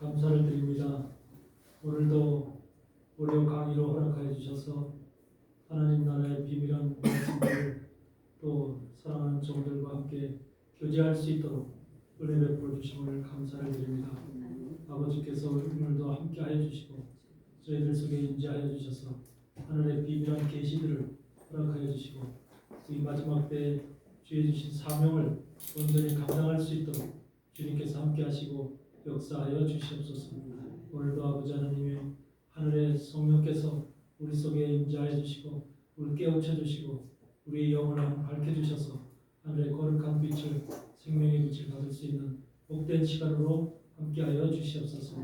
감사를 드립니다. 오늘도 무료 강의로 허락하여 주셔서 하나님 나라의 비밀한 말씀들을 또 사랑하는 종들과 함께 교제할 수 있도록 은혜 베풀어 주심을 감사를 드립니다. 아버지께서 오늘도 함께 하여 주시고 저희들 속에 임재하여 주셔서 하늘의 비밀한 계시들을 허락하여 주시고 이 마지막 때에 주의 주신 사명을 온전히 감당할 수 있도록 주님께서 함께 하시고 역사하여 주시옵소서. 오늘도 아버지 하나님의 하늘의 성령께서 우리 속에 임재하여 주시고 우리 깨우쳐 주시고 우리의 영혼을 밝혀주셔서 하늘의 거룩한 빛을 생명의 빛을 받을 수 있는 복된 시간으로 함께하여 주시옵소서.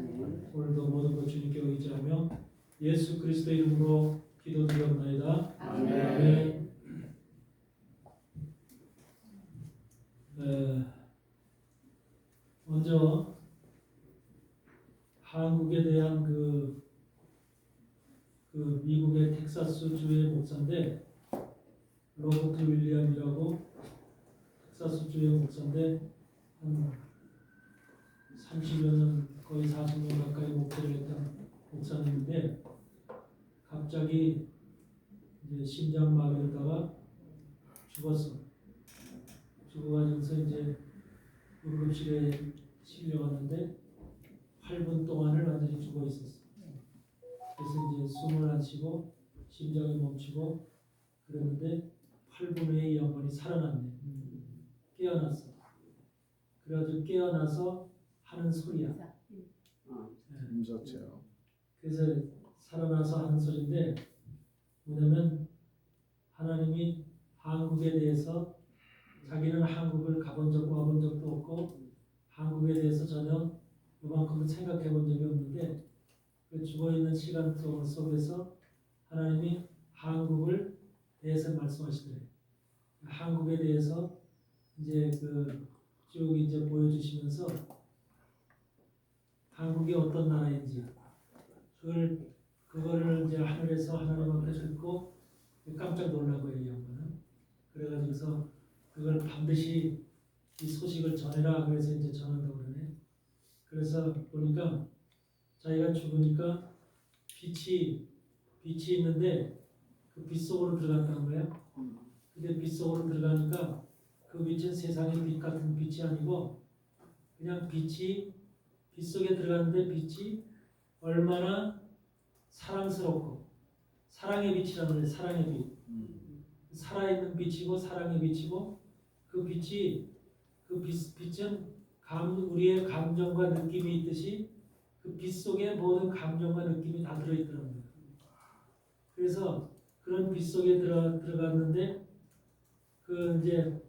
오늘도 모든 것 주님께 의지하며 예수 그리스도의 이름으로 기도드리옵나이다. 아멘. 먼저 한국에 대한 그 미국의 텍사스 주의 목사인데 로버트 윌리엄이라고 텍사스 주의 목사인데 한 30여 년 거의 40년 가까이 목회를 했던 목사님인데 갑자기 이제 심장마비로다가 죽었어. 죽어가지고서 이제 응급실에 실려왔는데 8분 동안을 완전히 죽어 있었어. 그래서 이제 숨을 안 쉬고 심장이 멈추고 그랬는데 8분 후에 이 양반이 살아났네. 깨어났어. 그래가지고 깨어나서 하는 소리야. 임자체요. 그래서 살아나서 하는 소리인데 뭐냐면 하나님이 한국에 대해서 자기는 한국을 가본 적도 와본 적도 없고 한국에 대해서 전혀 이만큼은 생각해 본 적이 없는데 그 죽어있는 시간 속에서 하나님이 한국을 대해서 말씀하시더래. 한국에 대해서 이제 쭉 이제 보여주시면서 한국이 어떤 나라인지 그거를 이제 하늘에서 하나님 앞에 듣고 깜짝 놀란 거예요, 이 양반은. 그래가지고서 그걸 반드시 이 소식을 전해라 그래서 이제 전한다고 그러네. 그래서 보니까 자기가 죽으니까 빛이 있는데 그 빛 속으로 들어갔다는 거예요. 근데 빛 속으로 들어가니까 그 빛은 세상의 빛 같은 빛이 아니고 그냥 빛 속에 들어갔는데 빛이 얼마나 사랑스럽고 사랑의 빛이라는 거예요. 사랑의 빛. 살아있는 빛이고 사랑의 빛이고 그 빛은 우리의 감정과 느낌이 있듯이 그 빛 속에 모든 감정과 느낌이 다 들어있더라고요. 그래서 그런 빛 속에 들어갔는데 이제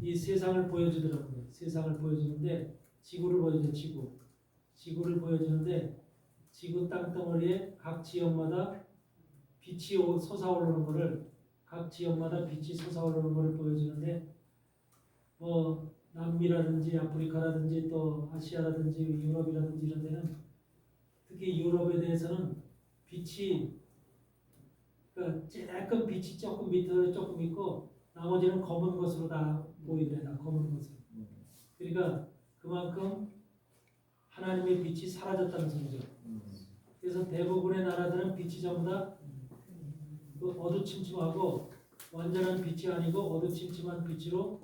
이 세상을 보여주더라고요. 세상을 보여주는데 지구를 보여줘. 지구를 보여주는데 지구 땅덩어리에 각 지역마다 빛이 솟아오르는 거를 각 지역마다 빛이 솟아오르는 것을 보여주는데 뭐 남미라든지 아프리카라든지 또 아시아라든지 유럽이라든지 이런 데는 특히 유럽에 대해서는 빛이 그러니까 쬐끔 빛이 조금 밑으로 조금 있고 나머지는 검은 것으로 다 보이더래. 검은 것으로. 그러니까 그만큼 하나님의 빛이 사라졌다는 소리죠. 그래서 대부분의 나라들은 빛이 전부 다 어두침침하고 완전한 빛이 아니고 어두침침한 빛으로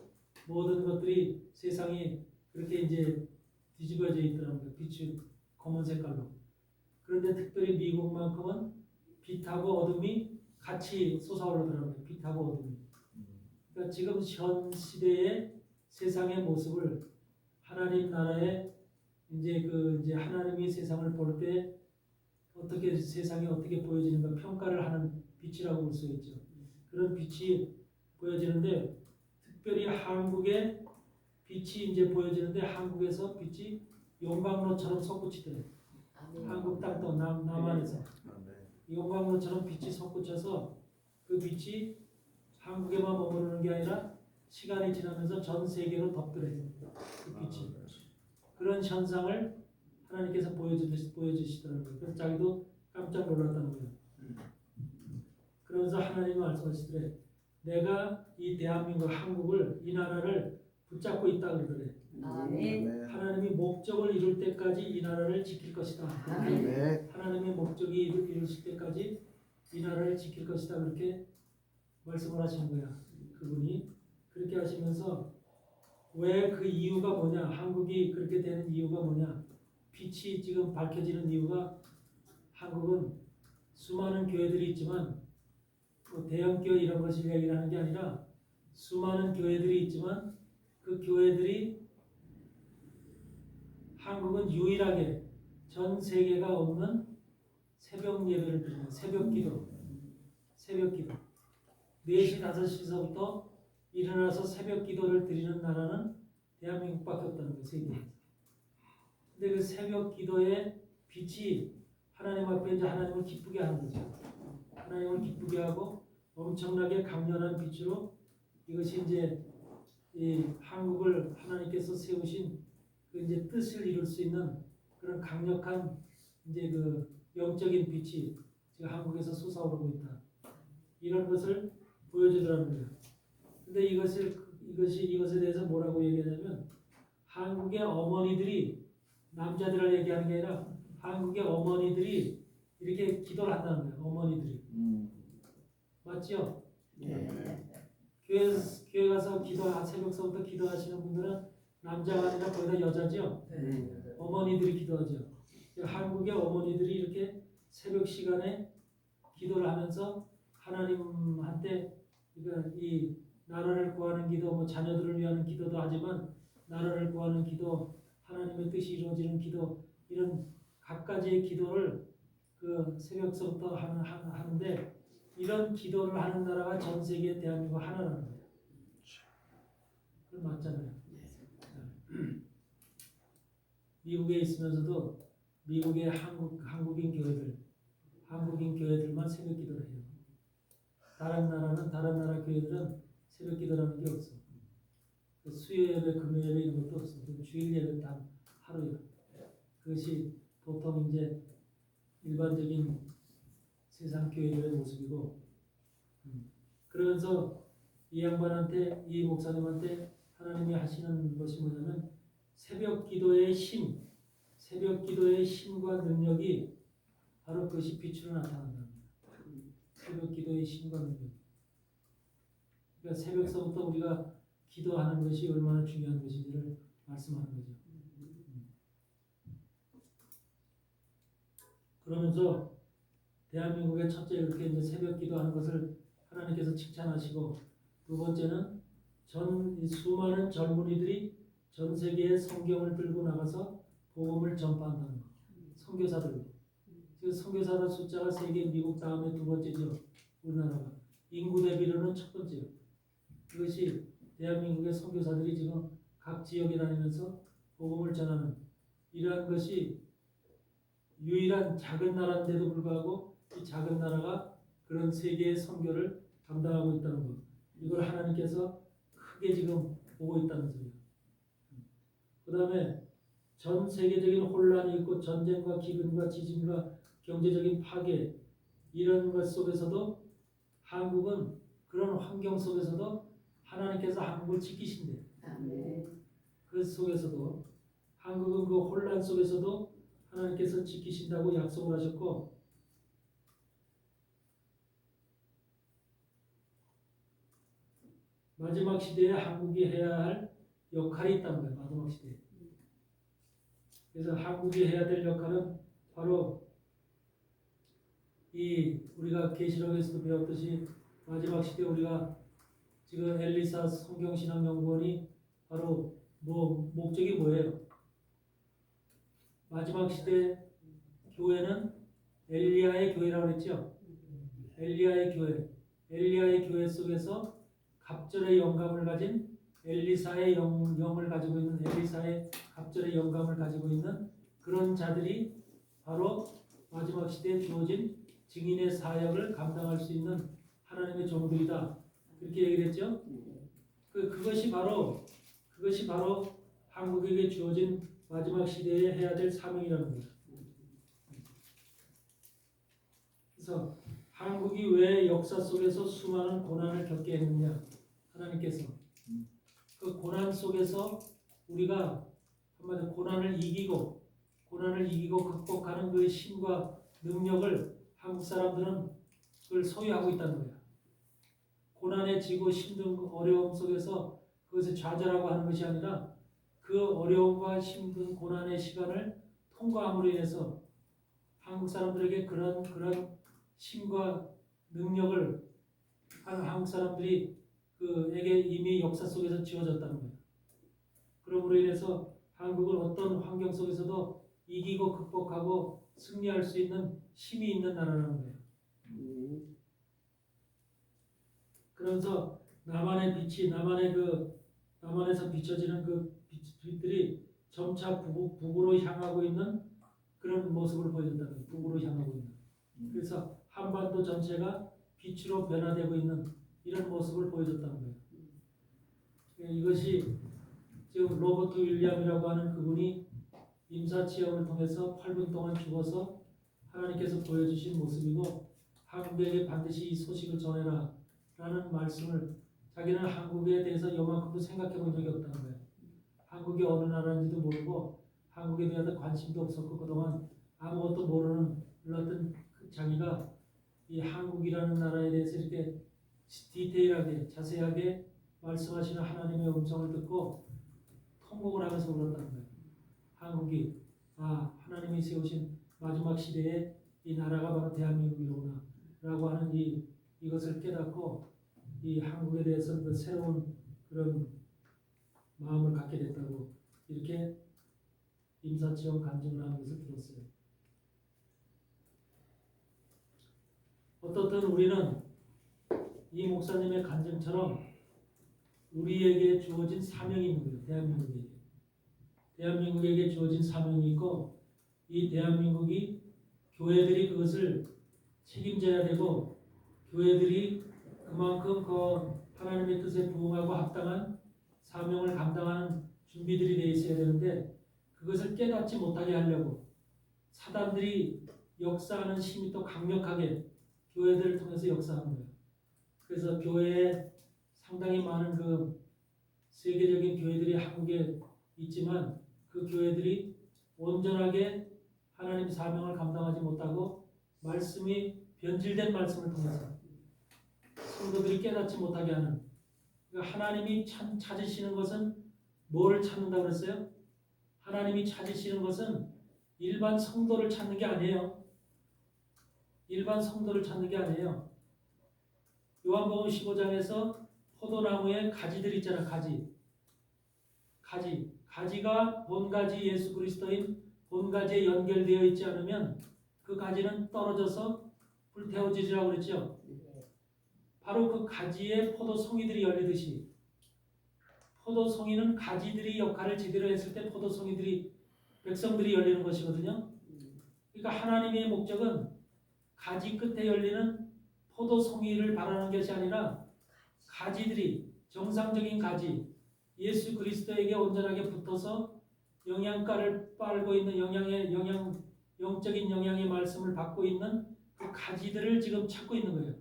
모든 것들이 세상이 그렇게 이제 뒤집어져 있더라고요. 빛이 검은 색깔로. 그런데 특별히 미국만큼은 빛하고 어둠이 같이 솟아오르더라고요. 빛하고 어둠이. 그러니까 지금 현 시대의 세상의 모습을 하나님 나라의 이제 하나님이 세상을 볼 때 어떻게 세상이 어떻게 보여지는가 평가를 하는 빛이라고 볼 수 있죠. 그런 빛이 보여지는데 특별히 한국에 빛이 이제 보여지는데 한국에서 빛이 용광로처럼 솟구치더래. 한국 땅도 남한에서 용광로처럼 빛이 솟구쳐서 그 빛이 한국에만 머무르는 게 아니라 시간이 지나면서 전 세계로 덮더래. 그 빛이. 그런 현상을 하나님께서 보여주시더라고요. 그래서 자기도 깜짝 놀랐다는 거예요. 그러면서 하나님이 말씀하시더래. 내가 이 대한민국 한국을 이 나라를 붙잡고 있다 그러더래. 아멘. 하나님이 목적을 이룰 때까지 이 나라를 지킬 것이다. 아멘. 하나님의 목적이 이루실 때까지 이 나라를 지킬 것이다. 그렇게 말씀을 하시는 거야. 그분이 그렇게 하시면서 왜 그 이유가 뭐냐? 한국이 그렇게 되는 이유가 뭐냐? 빛이 지금 밝혀지는 이유가 한국은 수많은 교회들이 있지만 뭐 대형 교회 이런 것을 얘기를 하는 게 아니라 수많은 교회들이 있지만 그 교회들이 한국은 유일하게 전 세계가 없는 새벽 예배를 드리는 새벽 기도 4시 5시서부터 일어나서 새벽 기도를 드리는 나라는 대한민국밖에 없다는 거예요. 세계에서. 근데 그 새벽 기도의 빛이 하나님 앞에 이제 하나님을 기쁘게 하는 거죠. 하나님을 기쁘게 하고 엄청나게 강렬한 빛으로 이것이 이제 이 한국을 하나님께서 세우신 그 이제 뜻을 이룰 수 있는 그런 강력한 이제 그 영적인 빛이 지금 한국에서 솟아오르고 있다. 이런 것을 보여주더라는 거예요. 근데 이것에 대해서 뭐라고 얘기하냐면 한국의 어머니들이 남자들을 얘기하는 게 아니라 한국의 어머니들이 이렇게 기도를 한다는 거예요. 어머니들이. 맞죠? 네. 교회 가서 새벽서부터 기도하시는 분들은 남자가 아니라 거의 다 여자죠? 어머니들이 기도하죠. 한국의 어머니들이 이렇게 새벽 시간에 기도를 하면서 하나님한테 그러니까 이 나라를 구하는 기도, 뭐 자녀들을 위하는 기도도 하지만 나라를 구하는 기도, 하나님의 뜻이 이루어지는 기도 이런 각가지의 기도를 그 새벽서부터 하는데 이런 기도를 하는 나라가 전 세계 대한민국 하나라는 거예요. 그건 맞잖아요. 미국에 있으면서도 미국의 한국인 교회들만 새벽 기도를 해요. 다른 나라 교회들은 새벽 기도라는 게 없어. 수요 예배, 금요 예배 이런 것도 없어. 주일 예배 단 하루야. 그것이 보통 이제 일반적인 세상 교회들의 모습이고, 그러면서 이 양반한테, 이 목사님한테 하나님이 하시는 것이 뭐냐면 새벽 기도의 힘과 능력이 바로 그것이 빛으로 나타난다. 새벽 기도의 힘과 능력. 그러니까 새벽서부터 우리가 기도하는 것이 얼마나 중요한 것인지를 말씀하는 거죠. 그러면서 대한민국의 첫째 이렇게 이제 새벽 기도하는 것을 하나님께서 칭찬하시고, 두 번째는 수많은 젊은이들이 전 세계에 성경을 들고 나가서 복음을 전파한다는 것. 선교사들. 지금 선교사들 숫자가 세계 미국 다음에 두 번째죠. 우리나라가. 인구 대비로는 첫 번째요. 그것이 대한민국의 선교사들이 지금 각 지역에 다니면서 복음을 전하는 이러한 것이 유일한 작은 나라인데도 불구하고 이 작은 나라가 그런 세계의 선교를 감당하고 있다는 것. 이걸 하나님께서 크게 지금 보고 있다는 소리예요. 그 다음에 전 세계적인 혼란이 있고 전쟁과 기근과 지진과 경제적인 파괴 이런 것 속에서도 한국은 그런 환경 속에서도 하나님께서 한국을 지키신대. 그 속에서도 한국은 그 혼란 속에서도 하나님께서 지키신다고 약속을 하셨고, 마지막 시대에 한국이 해야 할 역할이 있다는 거예요. 마지막 시대에. 그래서 한국이 해야 될 역할은 바로 이 우리가 계시록에서도 배웠듯이 마지막 시대 우리가 지금 엘리사 성경신학연구원이 바로 목적이 뭐예요? 마지막 시대 교회는 엘리야의 교회라고 했죠. 엘리야의 교회 속에서 갑절의 영감을 가진 엘리사의 영을 가지고 있는 엘리사의 갑절의 영감을 가지고 있는 그런 자들이 바로 마지막 시대에 주어진 증인의 사역을 감당할 수 있는 하나님의 종들이다. 그렇게 얘기를 했죠. 그것이 바로 한국에게 주어진 마지막 시대에 해야 될 사명이라는 거예요. 그래서 한국이 왜 역사 속에서 수많은 고난을 겪게 했느냐? 하나님께서 그 고난 속에서 우리가 한마디로 고난을 이기고 극복하는 그 힘과 능력을 한국 사람들은 그걸 소유하고 있다는 거야. 고난에 지고 힘든 어려움 속에서 그것을 좌절하고 하는 것이 아니라 그 어려움과 힘든 고난의 시간을 통과함으로 인해서 한국 사람들에게 그런 힘과 능력을 한국 사람들이 그에게 이미 역사 속에서 지어졌다는 거예요. 그러므로 인해서 한국은 어떤 환경 속에서도 이기고 극복하고 승리할 수 있는 힘이 있는 나라라는 거예요. 그러면서 남한의 빛이 남한에서 비춰지는 그 빛들이 점차 북으로 향하고 있는 그런 모습을 보여준다는 거예요. 북으로 향하고 있는. 그래서 한반도 전체가 빛으로 변화되고 있는 이런 모습을 보여줬다는 거예요. 이것이 지금 로버트 윌리엄이라고 하는 그분이 임사체험을 통해서 8분 동안 죽어서 하나님께서 보여주신 모습이고, 한국에게 반드시 이 소식을 전해라 라는 말씀을, 자기는 한국에 대해서 요만큼도 생각해 본 적이 없다는 거예요. 한국이 어느 나라인지도 모르고 한국에 대해서 관심도 없었고 그동안 아무것도 모르는 어떤 자기가 이 한국이라는 나라에 대해서 이렇게 디테일하게 자세하게 말씀하시는 하나님의 음성을 듣고 통곡을 하면서 울었다는 거예요. 한국이 하나님이 세우신 마지막 시대에 이 나라가 바로 대한민국이로구나 라고 하는 이것을 깨닫고 이 한국에 대해서 그 새로운 그런 마음을 갖게 됐다고 이렇게 임사체험 간증을 하는 것을 들었어요. 어떻든 우리는 이 목사님의 간증처럼 우리에게 주어진 사명이 있는 거예요. 대한민국에게 주어진 사명이 있고, 이 대한민국이 교회들이 그것을 책임져야 되고, 교회들이 그만큼 그 하나님의 뜻에 부응하고 합당한 사명을 감당하는 준비들이 되어 있어야 되는데, 그것을 깨닫지 못하게 하려고 사단들이 역사하는 힘이 또 강력하게 교회들을 통해서 역사하는 거예요. 그래서 교회에 상당히 많은 그 세계적인 교회들이 한국에 있지만, 그 교회들이 온전하게 하나님 사명을 감당하지 못하고 말씀이 변질된 말씀을 통해서 성도들이 깨닫지 못하게 하는, 그러니까 하나님이 찾으시는 것은 뭐를 찾는다고 그랬어요? 하나님이 찾으시는 것은 일반 성도를 찾는 게 아니에요. 일반 성도를 찾는 게 아니에요. 요한복음 15장에서 포도나무에 가지들 있잖아. 가지가 본가지 예수 그리스도인 본가지에 연결되어 있지 않으면 그 가지는 떨어져서 불태워지리라고 그랬죠. 바로 그 가지에 포도송이들이 열리듯이, 포도송이는 가지들이 역할을 제대로 했을 때 백성들이 열리는 것이거든요. 그러니까 하나님의 목적은 가지 끝에 열리는 포도송이를 바라는 것이 아니라 가지들이, 정상적인 가지, 예수 그리스도에게 온전하게 붙어서 영양가를 빨고 있는 영적인 영양의 말씀을 받고 있는 그 가지들을 지금 찾고 있는 거예요.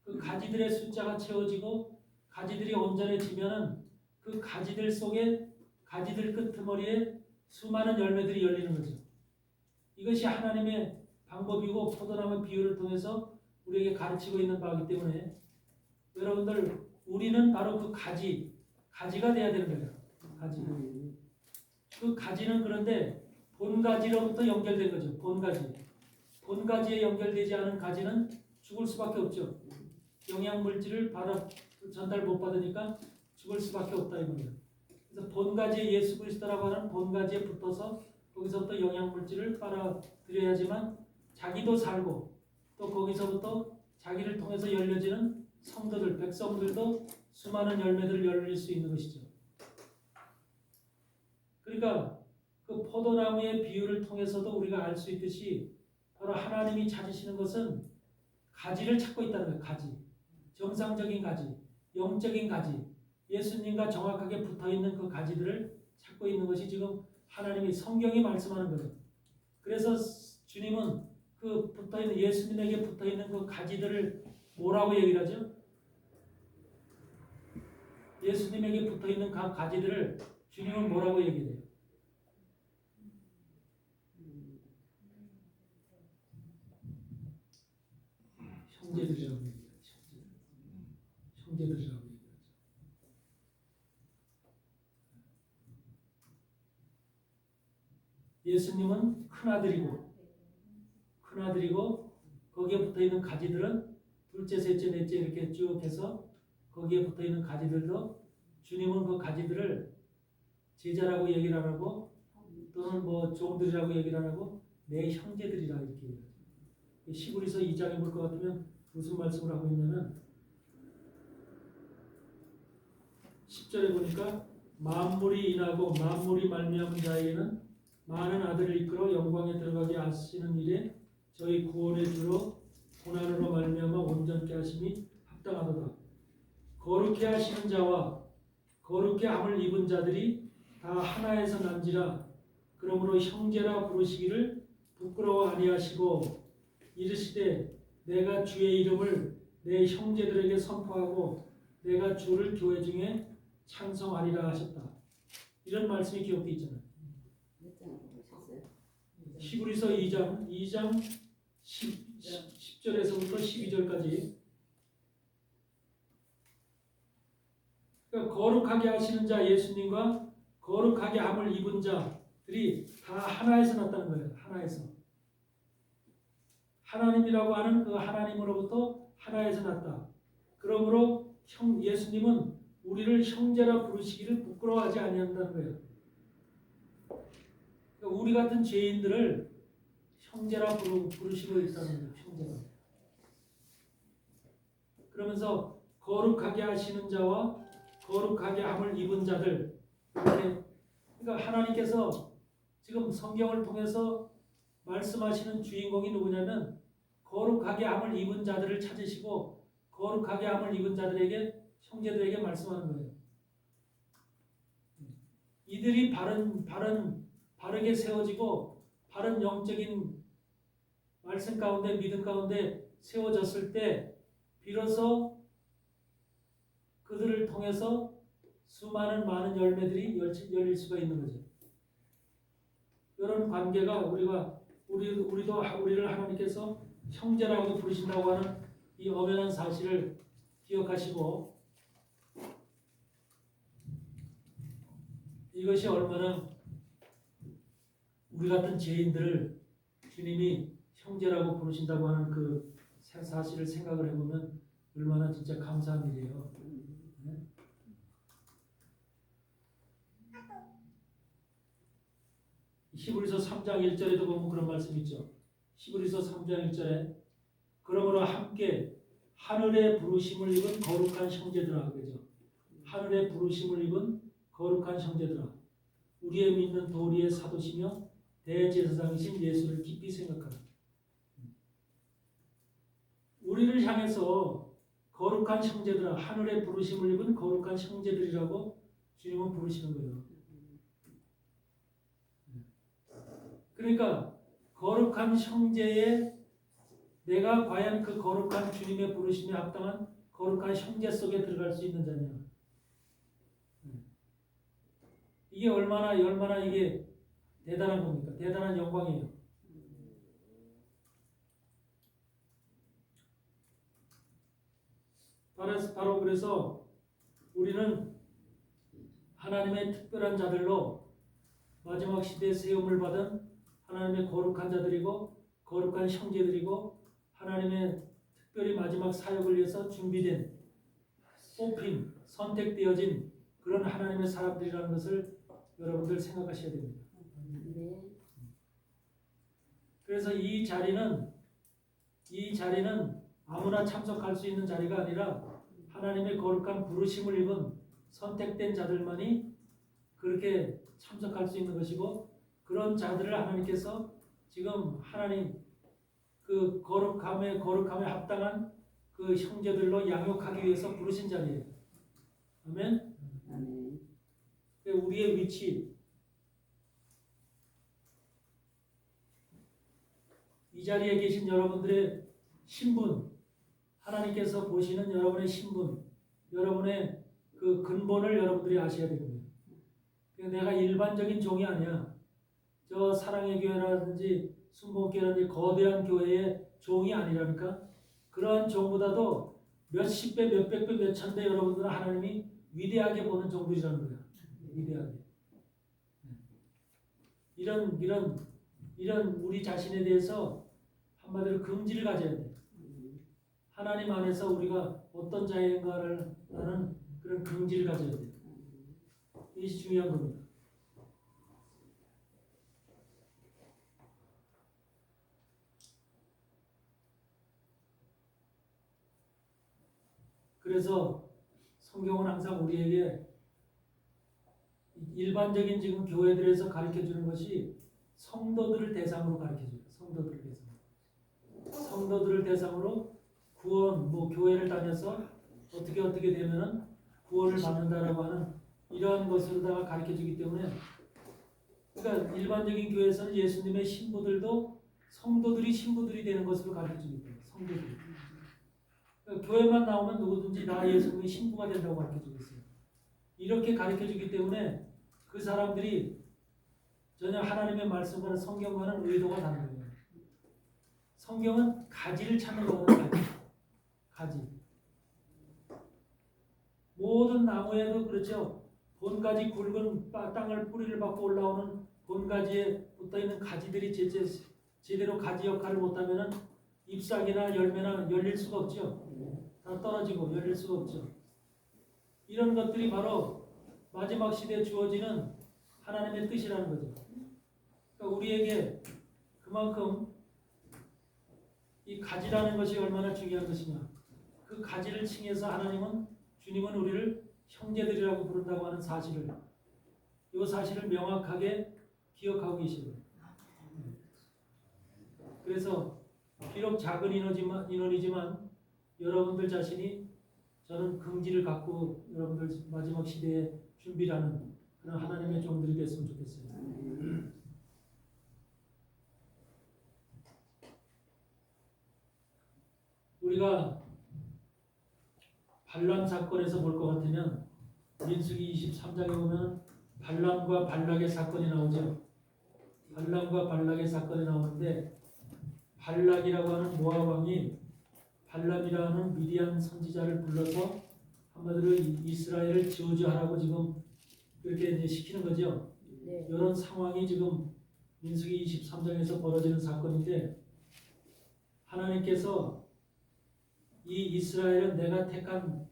그 가지들의 숫자가 채워지고 가지들이 온전해지면은 그 가지들 속에, 가지들 끄트머리에 수많은 열매들이 열리는 거죠. 이것이 하나님의 방법이고 포도나무 비유를 통해서 우리에게 가르치고 있는 바이기 때문에, 여러분들, 우리는 바로 그 가지가 돼야 되는 거예요. 가지. 그 가지는 그런데 본가지로부터 연결된 거죠. 본가지에 연결되지 않은 가지는 죽을 수밖에 없죠. 영양물질을 전달 못 받으니까 죽을 수밖에 없다 이 말이에요. 그래서 본가지에 예수 그리스도라고 하는 본가지에 붙어서 거기서부터 영양물질을 빨아들여야지만 자기도 살고, 또 거기서부터 자기를 통해서 열려지는 성도들, 백성들도 수많은 열매들을 열릴 수 있는 것이죠. 그러니까 그 포도나무의 비유를 통해서도 우리가 알 수 있듯이 바로 하나님이 찾으시는 것은 가지를 찾고 있다는 거예요. 가지. 정상적인 가지, 영적인 가지, 예수님과 정확하게 붙어있는 그 가지들을 찾고 있는 것이 지금 하나님이, 성경이 말씀하는 거예요. 그래서 주님은 그 붙어있는, 예수님에게 붙어있는 그 가지들을 뭐라고 얘기를 하죠? 예수님에게 붙어있는 그 가지들을 주님은 뭐라고 얘기해요? 형제들이라고 얘기하죠. 형제들이라고 얘기하죠. 예수님은 큰아들이고 거기에 붙어있는 가지들은 둘째, 셋째, 넷째 이렇게 쭉 해서 거기에 붙어있는 가지들도 주님은 그 가지들을 제자라고 얘기를 안 하고 또는 뭐 종들이라고 얘기를 안 하고 내 형제들이라 이렇게 얘기해요. 시브리서 2장에 볼 것 같으면 무슨 말씀을 하고 있냐면 10절에 보니까 만물이 인하고 만물이 말미암은 자에게는 많은 아들을 이끌어 영광에 들어가게 하시는 일에 저희 구원의 주로 고난으로 말미암아 온전케 하심이 합당하도다. 거룩해 하시는 자와 거룩해 함을 입은 자들이 다 하나에서 난지라. 그러므로 형제라 부르시기를 부끄러워 아니하시고 이르시되 내가 주의 이름을 내 형제들에게 선포하고 내가 주를 교회 중에 찬송하리라 하셨다. 이런 말씀이 기록되어 있잖아요. 몇 장으로 보셨어요? 히브리서 2장 10절에서부터 12절까지. 그러니까 거룩하게 하시는 자 예수님과 거룩하게 함을 입은 자들이 다 하나에서 났다는 거예요. 하나에서. 하나님이라고 하는 그 하나님으로부터 하나에서 났다. 그러므로 예수님은 우리를 형제라 부르시기를 부끄러워하지 아니한다는 거예요. 그러니까 우리 같은 죄인들을 형제라 부르시고 있다는 거예요. 형제라. 그러면서 거룩하게 하시는 자와 거룩하게 함을 입은 자들 이렇게. 그러니까 하나님께서 지금 성경을 통해서 말씀하시는 주인공이 누구냐면 거룩하게 함을 입은 자들을 찾으시고 거룩하게 함을 입은 자들에게 형제들에게 말씀하는 거예요. 이들이 바르게 세워지고 바른 영적인 말씀 가운데 믿음 가운데 세워졌을 때 비로소 그들을 통해서 수많은 많은 열매들이 열릴 수가 있는 거죠. 이런 관계가 우리도 우리를 하나님께서 형제라고 부르신다고 하는 이 엄연한 사실을 기억하시고 이것이 얼마나 우리 같은 죄인들을 주님이 형제라고 부르신다고 하는 그 사실을 생각을 해보면 얼마나 진짜 감사한 일이에요. 네? 히브리서 3장 1절에도 보면 그런 말씀이 있죠. 히브리서 3장 1절에 그러므로 함께 하늘의 부르심을 입은 거룩한 형제들아, 그죠? 하늘의 부르심을 입은 거룩한 형제들아, 우리의 믿는 도리의 사도시며 대제사장이신 예수를 깊이 생각하라. 우리를 향해서 거룩한 형제들아, 하늘의 부르심을 입은 거룩한 형제들이라고 주님은 부르시는 거예요. 그러니까 거룩한 형제에 내가 과연 그 거룩한 주님의 부르심에 합당한 거룩한 형제 속에 들어갈 수 있는 자냐. 이게 얼마나 이게 대단한 겁니까? 대단한 영광이에요. 바로 그래서 우리는 하나님의 특별한 자들로 마지막 시대에 세움을 받은 하나님의 거룩한 자들이고 거룩한 형제들이고 하나님의 특별히 마지막 사역을 위해서 준비된 뽑힌 선택되어진 그런 하나님의 사람들이라는 것을 여러분들 생각하셔야 됩니다. 그래서 이 자리는 아무나 참석할 수 있는 자리가 아니라 하나님의 거룩한 부르심을 입은 선택된 자들만이 그렇게 참석할 수 있는 것이고 그런 자들을 하나님께서 지금 하나님 그 거룩함에 합당한 그 형제들로 양육하기 위해서 부르신 자리예요. 아멘. 우리의 위치, 이 자리에 계신 여러분들의 신분, 하나님께서 보시는 여러분의 신분, 여러분의 그 근본을 여러분들이 아셔야 됩니다. 내가 일반적인 종이 아니야. 저 사랑의 교회라든지 순복교회라든지 거대한 교회의 종이 아니라니까. 그러한 종보다도 몇십 배, 몇백 배, 몇천 배 여러분들은 하나님이 위대하게 보는 종들이라는 거야. 위대하게. 이런 우리 자신에 대해서 한마디로 긍지를 가져야 돼. 하나님 안에서 우리가 어떤 자인가를 하는 그런 긍지를 가져야 돼. 이것이 중요한 겁니다. 그래서 성경은 항상 우리에게 일반적인 지금 교회들에서 가르쳐주는 것이 성도들을 대상으로 가르쳐줘요. 성도들을 대상으로 구원, 교회를 다녀서 어떻게 되면은 구원을 받는다라고 하는 이러한 것으로다가 가르쳐주기 때문에, 그러니까 일반적인 교회에서는 예수님의 신부들도 성도들이 신부들이 되는 것으로 가르쳐줍니다. 성도들이. 그러니까 교회만 나오면 누구든지 나 예수님의 신부가 된다고 가르쳐주고 있어요. 이렇게 가르쳐주기 때문에 그 사람들이 전혀 하나님의 말씀과는 성경과는 의도가 다른 거예요. 성경은 가지를 찾는 거거든요. 가지. 모든 나무에도 그렇죠. 본가지 굵은 땅을 뿌리를 받고 올라오는 본가지에 붙어있는 가지들이 제대로 가지 역할을 못하면 잎사귀나 열매나 열릴 수가 없죠. 다 떨어지고 열릴 수가 없죠. 이런 것들이 바로 마지막 시대에 주어지는 하나님의 뜻이라는 거죠. 그러니까 우리에게 그만큼 이 가지라는 것이 얼마나 중요한 것이냐. 그 가지를 칭해서 주님은 우리를 형제들이라고 부른다고 하는 사실을, 이 사실을 명확하게 기억하고 계십니다. 그래서 비록 작은 인원이지만 여러분들 자신이 저는 긍지를 갖고 여러분들 마지막 시대에 준비하는 그런 하나님의 종들이 됐으면 좋겠어요. 우리가 발람 사건에서 볼 것 같으면 민수기 23장에 보면 발람과 발락의 사건이 나오죠. 발람과 발락의 사건이 나오는데, 발락이라고 하는 모압 왕이 발람이라는 미디안 선지자를 불러서 한마디로 이스라엘을 저주하라고 지금 그렇게 이제 시키는 거죠. 네. 이런 상황이 지금 민수기 23장에서 벌어지는 사건인데, 하나님께서 이 이스라엘은 내가 택한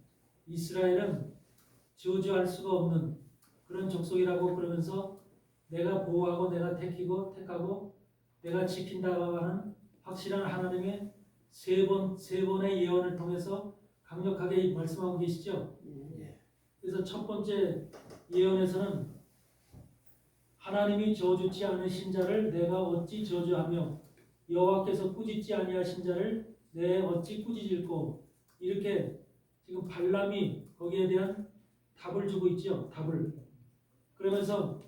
이스라엘은 저주할 수가 없는 그런 족속이라고 그러면서 내가 보호하고 내가 택하고 내가 지킨다고 하는 확실한 하나님의 세 번의 예언을 통해서 강력하게 말씀하고 계시죠. 그래서 첫 번째 예언에서는 하나님이 저주치 않으신 자를 내가 어찌 저주하며 여호와께서 꾸짖지 아니하신 자를 내 어찌 꾸짖을꼬, 이렇게 지금 발람이 거기에 대한 답을 주고 있죠. 답을. 그러면서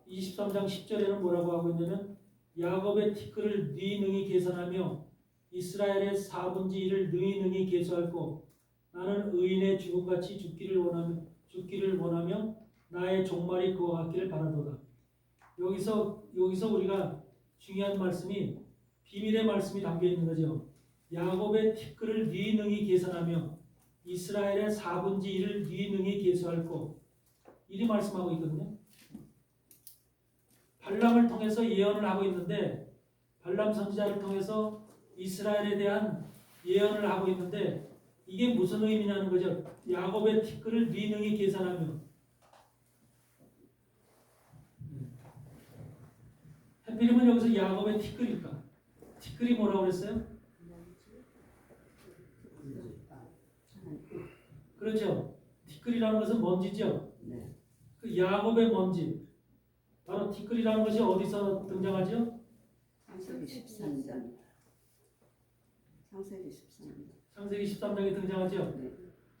23장 10절에는 뭐라고 하고 있냐면, 야곱의 티끌을 네 능히 계산하며 이스라엘의 4분의 1을 능히 계수할고 나는 의인의 죽음같이 죽기를 원하며 나의 종말이 그와 같기를 바라도다. 여기서 우리가 중요한 말씀이, 비밀의 말씀이 담겨 있는 거죠. 야곱의 티끌을 네 능히 계산하며 이스라엘의 4분의 1을 네 능히 계수할고, 이리 말씀하고 있거든요. 발람을 통해서 예언을 하고 있는데, 발람 선지자를 통해서 이스라엘에 대한 예언을 하고 있는데, 이게 무슨 의미냐는 거죠. 야곱의 티끌을 네 능히 계산하며. 하필이면 여기서 야곱의 티끌일까? 티끌이 뭐라고 그랬어요? 그렇죠. 티끌이라는 것은 먼지죠. 네. 그 야곱의 먼지, 바로 티끌이라는 것이 어디서 등장하죠? 창세기 13장. 창세기 13장. 창세기 13장에 등장하죠. 네.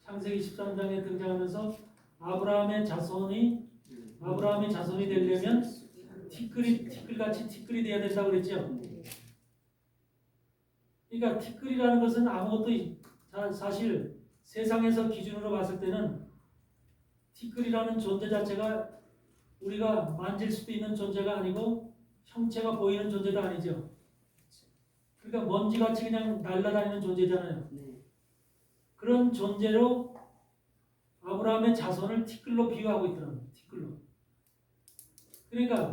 창세기 13장에 등장하면서 아브라함의 자손이 되려면 티끌같이 티끌이 돼야 된다고 그랬죠. 그러니까 티끌이라는 것은 아무것도 사실 세상에서 기준으로 봤을 때는 티끌이라는 존재 자체가 우리가 만질 수도 있는 존재가 아니고 형체가 보이는 존재도 아니죠. 그러니까 먼지같이 그냥 날아다니는 존재잖아요. 네. 그런 존재로 아브라함의 자손을 티끌로 비유하고 있더라고요. 티끌로. 그러니까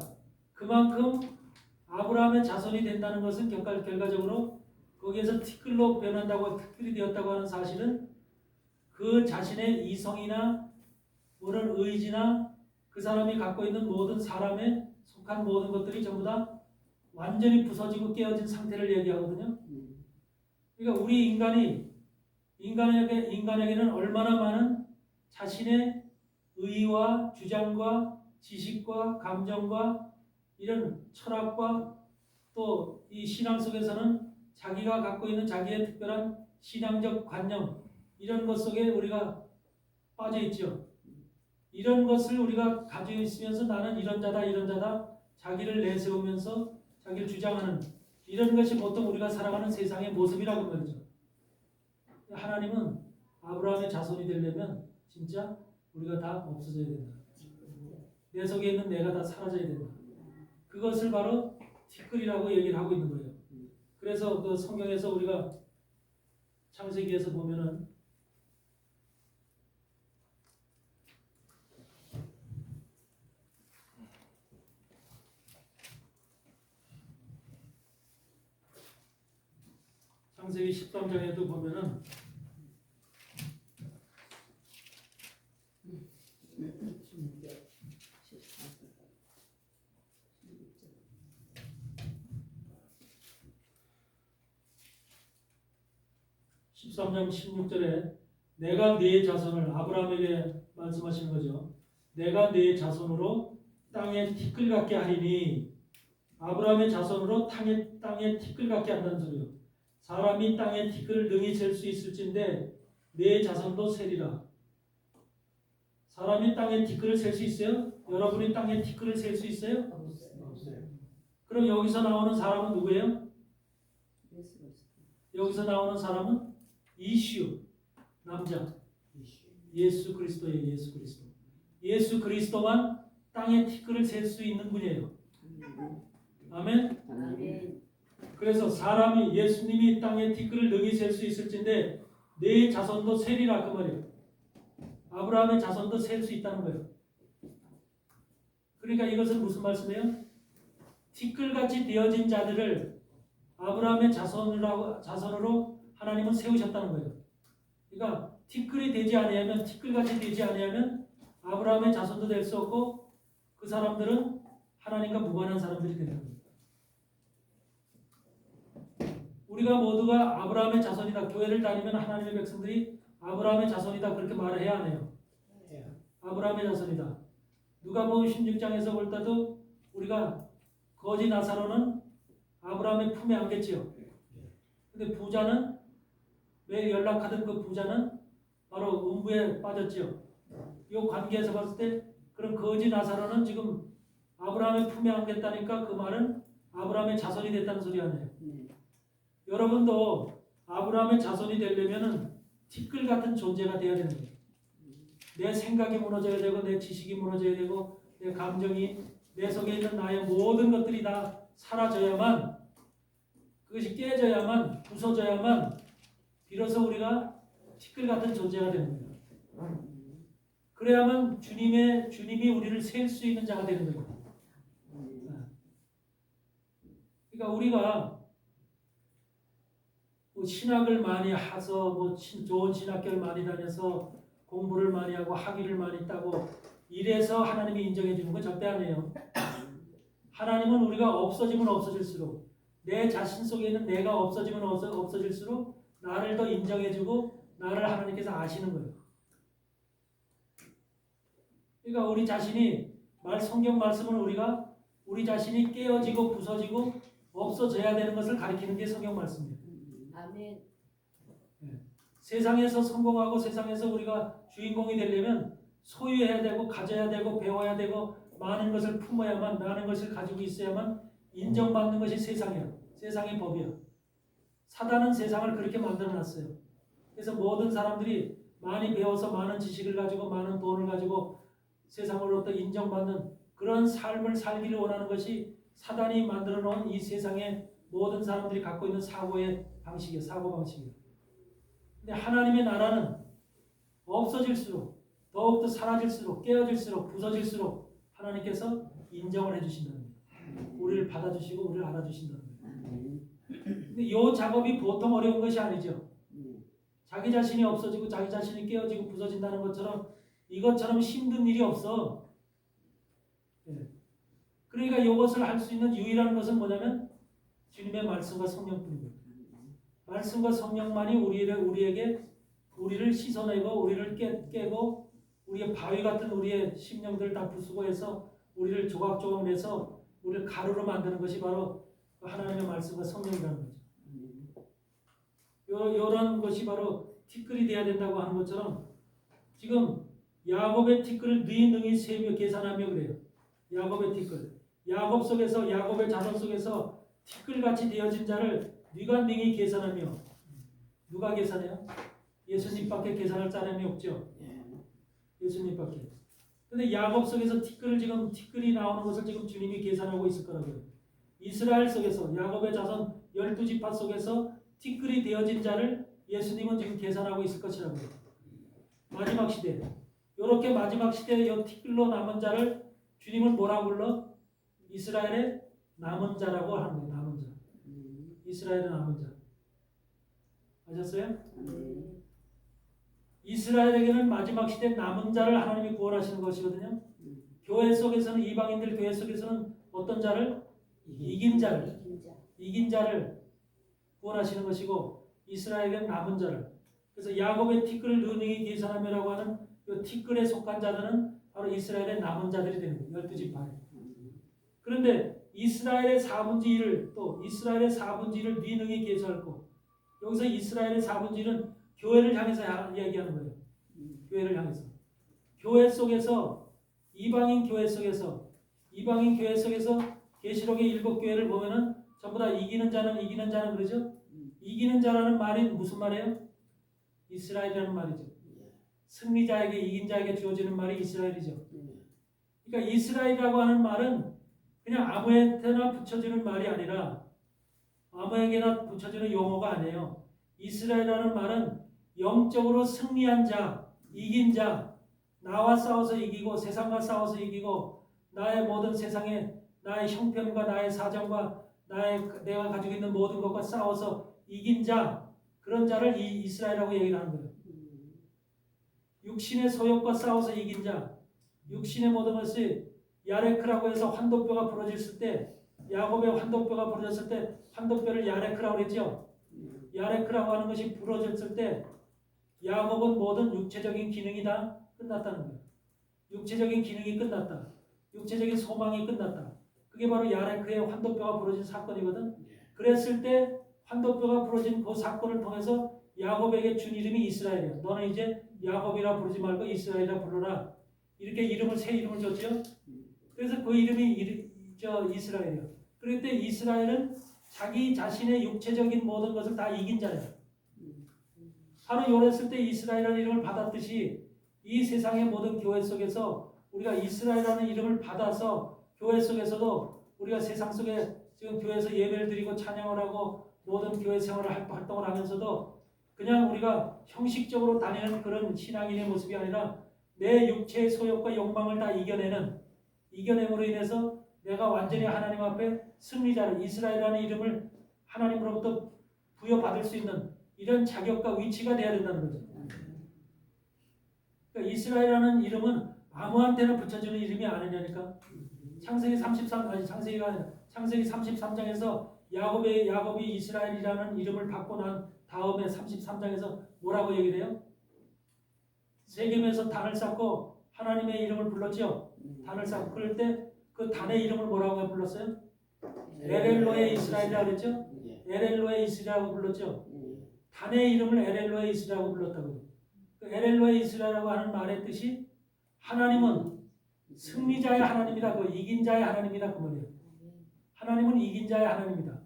그만큼 아브라함의 자손이 된다는 것은 결과적으로 거기에서 티끌로 변한다고 티끌이 되었다고 하는 사실은 그 자신의 이성이나 모든 의지나 그 사람이 갖고 있는 모든 사람에 속한 모든 것들이 전부 다 완전히 부서지고 깨어진 상태를 얘기하거든요. 그러니까 우리 인간에게는 얼마나 많은 자신의 의와 주장과 지식과 감정과 이런 철학과 또 이 신앙 속에서는 자기가 갖고 있는 자기의 특별한 신앙적 관념 이런 것 속에 우리가 빠져 있죠. 이런 것을 우리가 가지고 있으면서 나는 이런 자다 자기를 내세우면서 자기를 주장하는 이런 것이 보통 우리가 살아가는 세상의 모습이라고 말이죠. 하나님은 아브라함의 자손이 되려면 진짜 우리가 다 없어져야 된다. 내 속에 있는 내가 다 사라져야 된다. 그것을 바로 티끌이라고 얘기를 하고 있는 거예요. 그래서 그 성경에서 우리가 창세기에서 보면은 창세기 13장에도 보면은 13장 16절에 내가 네 자손을 아브라함에게 말씀하시는 거죠. 내가 네 자손으로 땅에 티끌 같게 하리니 아브라함의 자손으로 땅에 티끌 같게 한다는 소리요. 사람이 땅에 티끌을 능히 셀 수 있을진데 네 자손도 세리라. 사람이 땅에 티끌을 셀 수 있어요? 여러분이 땅에 티끌을 셀 수 있어요? 없어요. 그럼 여기서 나오는 사람은 누구예요? 여기서 나오는 사람은 이슈 남자 예수 그리스도예요. 예수 그리스도. 예수 그리스도만 땅에 티끌을 셀 수 있는 분이에요. 아멘. 아멘. 그래서 사람이 예수님이 땅에 티끌을 능히 셀 수 있을진데 네 자손도 세리라 그 말이에요. 아브라함의 자손도 셀 수 있다는 거예요. 그러니까 이것은 무슨 말씀이에요? 티끌같이 되어진 자들을 아브라함의 자손으로 하나님은 세우셨다는 거예요. 그러니까 티끌이 되지 아니하면 티끌같이 되지 아니하면 아브라함의 자손도 될 수 없고 그 사람들은 하나님과 무관한 사람들이 되는 거예요. 우리가 모두가 아브라함의 자손이다. 교회를 다니면 하나님의 백성들이 아브라함의 자손이다 그렇게 말을 해야 하네요. 아브라함의 자손이다. 누가복음 16장에서 볼 때도 우리가 거지 나사로는 아브라함의 품에 안겼지요. 근데 부자는 왜 연락하던 그 부자는 바로 음부에 빠졌지요. 이 관계에서 봤을 때 그럼 거지 나사로는 지금 아브라함의 품에 안겼다니까 그 말은 아브라함의 자손이 됐다는 소리 아니에요. 여러분도 아브라함의 자손이 되려면은 티끌 같은 존재가 되어야 되는 거예요. 내 생각이 무너져야 되고 내 지식이 무너져야 되고 내 감정이 내 속에 있는 나의 모든 것들이 다 사라져야만 그것이 깨져야만 부서져야만 비로소 우리가 티끌 같은 존재가 되는 거예요. 그래야만 주님이 우리를 셀 수 있는 자가 되는 거예요. 그러니까 우리가 뭐 신학을 많이 해서 뭐 좋은 신학교를 많이 다녀서 공부를 많이 하고 학위를 많이 따고 이래서 하나님이 인정해 주는 건 절대 아니에요. 하나님은 우리가 없어지면 없어질수록 내 자신 속에 있는 내가 없어지면 없어질수록 나를 더 인정해 주고 나를 하나님께서 아시는 거예요. 그러니까 우리 자신이 성경 말씀은 우리가 우리 자신이 깨어지고 부서지고 없어져야 되는 것을 가리키는 게 성경 말씀이에요. 아멘. 세상에서 성공하고 세상에서 우리가 주인공이 되려면 소유해야 되고 가져야 되고 배워야 되고 많은 것을 품어야만 많은 것을 가지고 있어야만 인정받는 것이 세상이야. 세상의 법이야. 사단은 세상을 그렇게 만들어놨어요. 그래서 모든 사람들이 많이 배워서 많은 지식을 가지고 많은 돈을 가지고 세상으로부터 인정받는 그런 삶을 살기를 원하는 것이 사단이 만들어 놓은 이 세상의 모든 사람들이 갖고 있는 사고의 방식이에요. 사고방식이에요. 근데 하나님의 나라는 없어질수록 더욱더 사라질수록 깨어질수록 부서질수록 하나님께서 인정을 해주신다는 거예요. 우리를 받아주시고 우리를 알아주신다는 거예요. 근데 이 작업이 보통 어려운 것이 아니죠. 자기 자신이 없어지고 자기 자신이 깨어지고 부서진다는 것처럼 이것처럼 힘든 일이 없어. 예. 그러니까 이것을 할 수 있는 유일한 것은 뭐냐면 주님의 말씀과 성령뿐입니다. 말씀과 성령만이 우리를 씻어내고 우리를 깨고 우리의 바위 같은 우리의 심령들을 다 부수고 해서 우리를 조각조각 내서 우리를 가루로 만드는 것이 바로 하나님의 말씀과 성령이라는 거죠. 이런 것이 바로 티끌이 돼야 된다고 하는 것처럼 지금 야곱의 티끌을 네 능히 세며 계산하며 그래요. 야곱의 티끌. 야곱의 자손 속에서 티끌같이 되어진 자를 네가 능히 계산하며. 누가 계산해요? 예수님밖에 계산할 사람이 없죠. 예수님밖에. 근데 야곱 속에서 티끌이 나오는 것을 지금 주님이 계산하고 있을 거라고요. 이스라엘 속에서 야곱의 자손 12지파 속에서 티끌이 되어진 자를 예수님은 지금 계산하고 있을 것이라고요. 마지막 시대. 이렇게 마지막 시대에 이 티끌로 남은 자를 주님은 뭐라고 불러? 이스라엘의 남은 자라고 하는 거예요. 남은 자. 이스라엘의 남은 자. 아셨어요? 이스라엘에게는 마지막 시대 남은 자를 하나님이 구원하시는 것이거든요. 교회 속에서는 이방인들 교회 속에서는 어떤 자를? 이긴 자를 구원하시는 것이고 이스라엘에게는 남은 자를. 그래서 야곱의 티끌을 능히 계산하며라고 하는 이 티끌에 속한 자들은 바로 이스라엘의 남은 자들이 되는 거예요. 12지파에. 그런데 이스라엘의 4분의 1을 또 이스라엘의 4분의 1을 네 능히 계수하고 여기서 이스라엘의 4분의 1은 교회를 향해서 이야기하는 거예요. 교회를 향해서. 교회 속에서 이방인 교회 속에서 계시록의 7교회를 보면은 전부 다 이기는 자는 그러죠. 이기는 자라는 말이 무슨 말이에요? 이스라엘이라는 말이죠. 승리자에게 이긴 자에게 주어지는 말이 이스라엘이죠. 그러니까 이스라엘이라고 하는 말은 그냥 아무한테나 붙여주는 말이 아니라 아무에게나 붙여주는 용어가 아니에요. 이스라엘이라는 말은 영적으로 승리한 자, 이긴 자, 나와 싸워서 이기고 세상과 싸워서 이기고 나의 모든 세상에 나의 형편과 나의 사정과 내가 가지고 있는 모든 것과 싸워서 이긴 자, 그런 자를 이스라엘이라고 얘기를 하는 거예요. 육신의 소욕과 싸워서 이긴 자, 육신의 모든 것이 야레크라고 해서 환도뼈가 부러졌을 때 야곱의 환도뼈가 부러졌을 때 환도뼈를 야레크라고 했죠. 야레크라고 하는 것이 부러졌을 때 야곱은 모든 육체적인 기능이 다 끝났다는 거예요. 육체적인 기능이 끝났다. 육체적인 소망이 끝났다. 그게 바로 야레크의 환도뼈가 부러진 사건이거든. 그랬을 때 환도뼈가 부러진 그 사건을 통해서 야곱에게 준 이름이 이스라엘이야. 너는 이제 야곱이라 부르지 말고 이스라엘이라 불러라. 이렇게 새 이름을 줬죠. 그래서 그 이름이 이스라엘이에요. 그럴 때 이스라엘은 자기 자신의 육체적인 모든 것을 다 이긴 자예요. 바로 요랬을 때 이스라엘이라는 이름을 받았듯이 이 세상의 모든 교회 속에서 우리가 이스라엘이라는 이름을 받아서 교회 속에서도 우리가 세상 속에 지금 교회에서 예배를 드리고 찬양을 하고 모든 교회 생활을 활동을 하면서도 그냥 우리가 형식적으로 다니는 그런 신앙인의 모습이 아니라 내 육체의 소욕과 욕망을 다 이겨냄으로 인해서 내가 완전히 하나님 앞에 승리자를 이스라엘이라는 이름을 하나님으로부터 부여받을 수 있는 이런 자격과 위치가 돼야 된다는 거죠. 그러니까 이스라엘이라는 이름은 아무한테나 붙여주는 이름이 아니냐니까. 창세기 33장에서 야곱이 이스라엘이라는 이름을 받고 난 다음에 33장에서 뭐라고 얘기를 해요? 세겜에서 단을 쌓고 하나님의 이름을 불렀죠. 단을 쌓고 그럴 때 그 단의 이름을 뭐라고 불렀어요? 엘엘로에 이스라엘이라고 그랬죠. 엘엘로에 이스라엘이라고 불렀죠. 단의 이름을 엘엘로에 이스라엘이라고 불렀다고요. 그 엘엘로에 이스라엘이라고 하는 말의 뜻이 하나님은 승리자의 하나님이다. 그 이긴 자의 하나님이다. 그 말이에요. 하나님은 이긴 자의 하나님이다.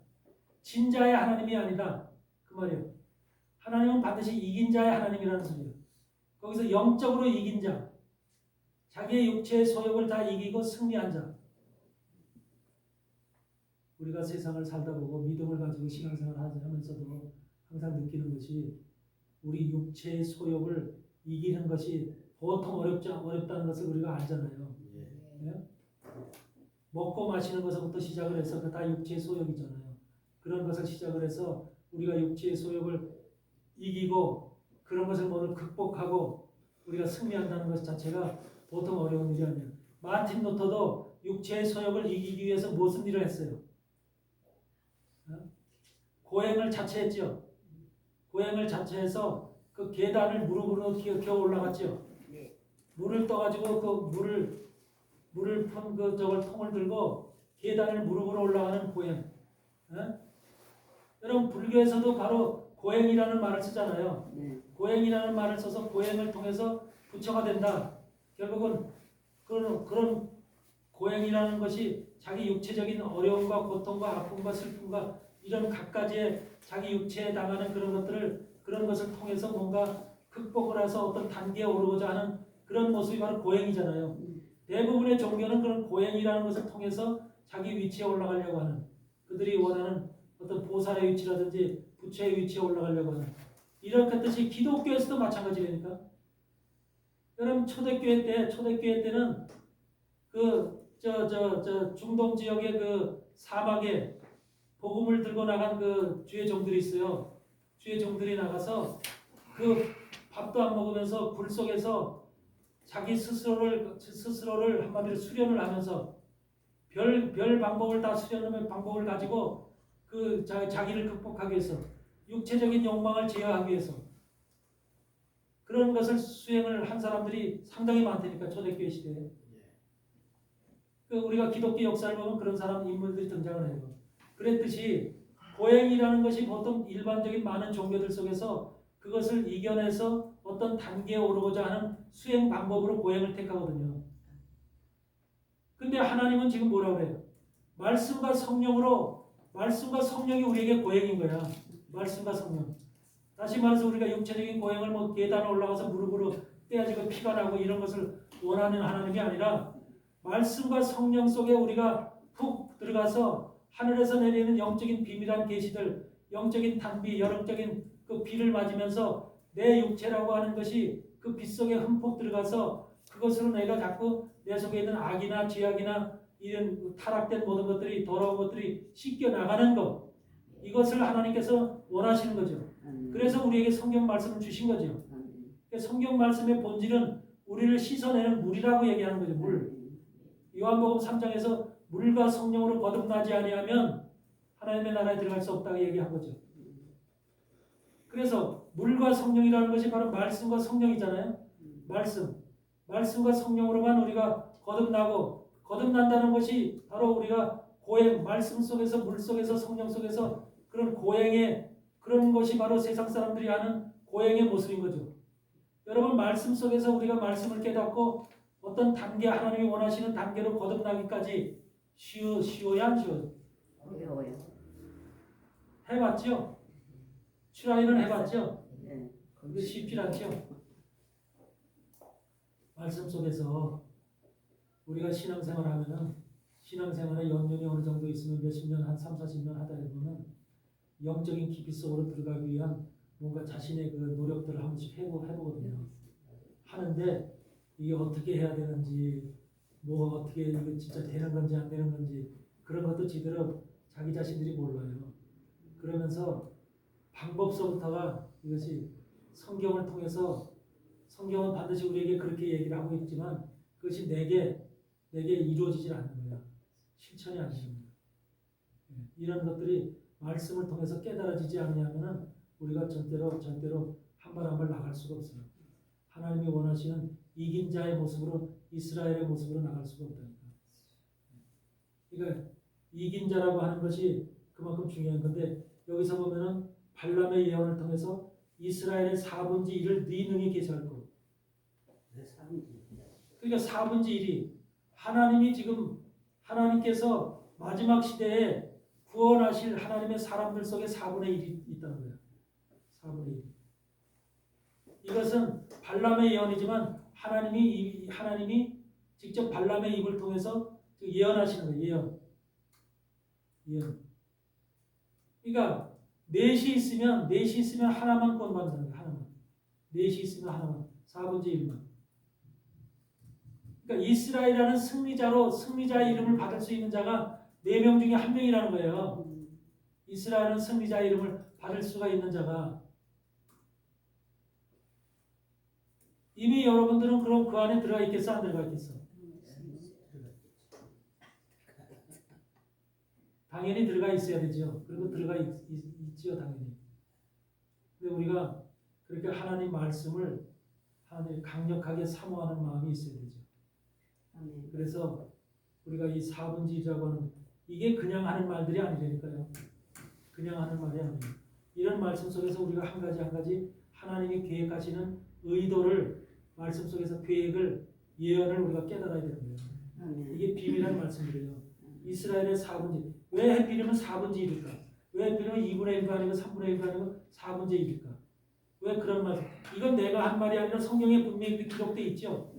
진 자의 하나님이 아니다. 그 말이에요. 하나님은 반드시 이긴 자의 하나님이라는 소리예요. 거기서 영적으로 이긴 자. 자기의 육체의 소욕을 다 이기고 승리한 자. 우리가 세상을 살다 보고 믿음을 가지고 신앙생활을 하면서도 항상 느끼는 것이 우리 육체의 소욕을 이기는 것이 보통 어렵다는 것을 우리가 알잖아요. 네? 먹고 마시는 것부터 시작을 해서 그 다 육체의 소욕이잖아요. 그런 것을 시작을 해서 우리가 육체의 소욕을 이기고 그런 것을 모두 극복하고 우리가 승리한다는 것 자체가 보통 어려운 일이 아니에요. 마틴 루터도 육체의 소욕을 이기기 위해서 무슨 일을 했어요? 고행을 자체했죠. 고행을 자체해서 그 계단을 무릎으로 기어 올라갔죠. 물을 떠가지고 그 물을 푼 그 저걸 통을 들고 계단을 무릎으로 올라가는 고행. 여러분 불교에서도 바로 고행이라는 말을 쓰잖아요. 고행이라는 말을 써서 고행을 통해서 부처가 된다. 결국은 그런 고행이라는 것이 자기 육체적인 어려움과 고통과 아픔과 슬픔과 이런 갖가지의 자기 육체에 당하는 그런 것을 통해서 뭔가 극복을 해서 어떤 단계에 오르고자 하는 그런 모습이 바로 고행이잖아요. 대부분의 종교는 그런 고행이라는 것을 통해서 자기 위치에 올라가려고 하는 그들이 원하는 어떤 보살의 위치라든지 부처의 위치에 올라가려고 하는 이렇게 뜻이 기독교에서도 마찬가지라니까. 여러분 초대교회 때는 중동 지역의 그 사막에 복음을 들고 나간 그 주의 종들이 있어요. 주의 종들이 나가서 그 밥도 안 먹으면서 굴 속에서 자기 스스로를 한마디로 수련을 하면서 별 방법을 다 수련하는 방법을 가지고 그 자기를 극복하기 위해서 육체적인 욕망을 제어하기 위해서 그런 것을 수행을 한 사람들이 상당히 많다니까 초대교회 시대에. 우리가 기독교 역사를 보면 그런 사람 인물들이 등장을 해요. 그랬듯이 고행이라는 것이 보통 일반적인 많은 종교들 속에서 그것을 이겨내서 어떤 단계에 오르고자 하는 수행 방법으로 고행을 택하거든요. 근데 하나님은 지금 뭐라고 그래요? 말씀과 성령이 우리에게 고행인 거야. 말씀과 성령. 다시 말해서 우리가 육체적인 고행을 뭐 계단에 올라가서 무릎으로 떼어지고 피가 나고 이런 것을 원하는 하나님이 아니라 말씀과 성령 속에 우리가 푹 들어가서 하늘에서 내리는 영적인 비밀한 계시들, 영적인 단비, 영적인 그 비를 맞으면서 내 육체라고 하는 것이 그 빛 속에 흠뻑 들어가서 그것으로 내가 자꾸 내 속에 있는 악이나 죄악이나 이런 타락된 모든 것들이 더러운 것들이 씻겨 나가는 것, 이것을 하나님께서 원하시는 거죠. 그래서 우리에게 성경 말씀을 주신 거죠. 성경 말씀의 본질은 우리를 씻어내는 물이라고 얘기하는 거죠. 물. 요한복음 3장에서 물과 성령으로 거듭나지 아니하면 하나님의 나라에 들어갈 수 없다고 얘기한 거죠. 그래서 물과 성령이라는 것이 바로 말씀과 성령이잖아요. 말씀과 성령으로만 우리가 거듭난다는 것이 바로 우리가 고행, 말씀 속에서 물 속에서 성령 속에서 그런 고행의 그런 것이 바로 세상 사람들이 하는 고행의 모습인 거죠. 여러분 말씀 속에서 우리가 말씀을 깨닫고 어떤 단계 하나님이 원하시는 단계로 거듭나기까지 쉬워야 안 쉬워요? 어려워요. 해봤죠? 트라이는 해봤죠? 네. 그게 쉽지 않죠? 말씀 속에서 우리가 신앙생활 하면은 신앙생활에 연륜이 어느 정도 있으면 몇십 년, 한 3, 40년 하다 보면 영적인 깊이 속으로 들어가기 위한 뭔가 자신의 그 노력들을 한 번씩 해보거든요. 하는데 이게 어떻게 해야 되는지, 뭐 어떻게 이게 진짜 되는 건지 안 되는 건지 그런 것도 제대로 자기 자신들이 몰라요. 그러면서 방법서부터가 이것이 성경을 통해서 성경은 반드시 우리에게 그렇게 얘기를 하고 있지만 그것이 내게 이루어지질 않는 거야. 실천이 안 됩니다. 이런 것들이 말씀을 통해서 깨달아지지 않으면은 우리가 절대로 한 발 한 발 나갈 수가 없어요. 하나님이 원하시는 이긴 자의 모습으로 이스라엘의 모습으로 나갈 수가 없다니까. 그러니까 이긴 자라고 하는 것이 그만큼 중요한 건데 여기서 보면은 발람의 예언을 통해서 이스라엘의 4분의 1을 네 능히 계시할 것. 그러니까 4분의 1이 하나님께서 마지막 시대에 구원하실 하나님의 사람들 속에 4분의 1이 있다는 거예요. 4분의 1. 이것은 발람의 예언이지만 하나님이 직접 발람의 입을 통해서 예언하시는 거예요. 예언. 그러니까 넷이 있으면 하나만 구원받는다는 거예요. 하나만. 넷이 있으면 하나만. 4분의 1만. 그러니까 이스라엘이라는 승리자의 이름을 받을 수 있는 자가 4명 중에 1명이라는 거예요. 이스라엘은 승리자의 이름을 받을 수가 있는 자가. 이미 여러분들은 그럼 그 안에 들어가 있겠어? 안 들어가 있겠어? 당연히 들어가 있어야 되죠. 그리고 들어가 있지요, 당연히. 근데 우리가 그렇게 하나님 말씀을 하나님 강력하게 사모하는 마음이 있어야 되죠. 그래서 우리가 이 4분의 1이라고 하는 이게 그냥 하는 말들이 아니라니까요. 그냥 하는 말이 아니에요. 이런 말씀 속에서 우리가 한 가지 하나님이 계획하시는 의도를 말씀 속에서 계획을 예언을 우리가 깨달아야 되는 거예요. 이게 비밀한 말씀이래요. 이스라엘의 4분의 1. 왜 해필이면 4분의 1일까? 왜 해필이면 2분의 1도 아니고 3분의 1도 아니고 4분의 1일까? 왜 그런 말? 이건 내가 한 말이 아니라 성경에 분명히 기록되어 있죠.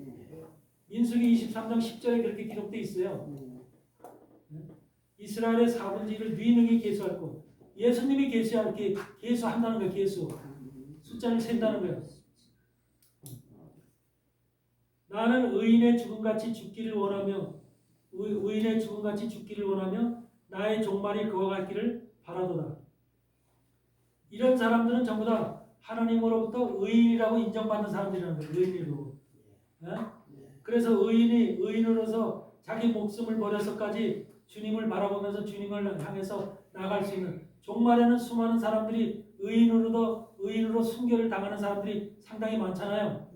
민수기 23장 10절에 그렇게 기록되어 있어요. 이스라엘의 4분의 1을 네 능히 계수할 것. 예수님이 계수한다는 거예요. 계수. 숫자를 센다는 거예요. 나는 의인의 죽음같이 죽기를 원하며 의인의 죽음같이 죽기를 원하며 나의 종말이 그와 같기를 바라도다. 이런 사람들은 전부 다 하나님으로부터 의인이라고 인정받는 사람들이라는 거예요. 의인으로. 네? 그래서 의인으로서 자기 목숨을 버려서까지 주님을 바라보면서 주님을 향해서 나아갈 수 있는 종말에는 수많은 사람들이 의인으로 순교를 당하는 사람들이 상당히 많잖아요.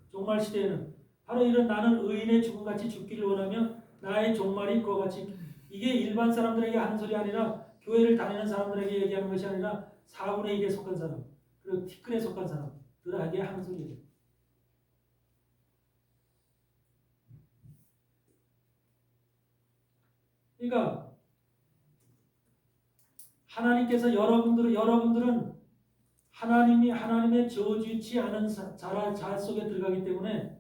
종말 시대에는 바로 이런 나는 의인의 죽음같이 죽기를 원하며 나의 종말이 그와 같이 이게 일반 사람들에게 하는 소리 아니라 교회를 다니는 사람들에게 얘기하는 것이 아니라 4분의 1에 속한 사람 그리고 티끌에 속한 사람들에게 하는 소리예요. 그러니까 하나님께서 여러분들은 하나님의 저주치 않은 자 속에 들어가기 때문에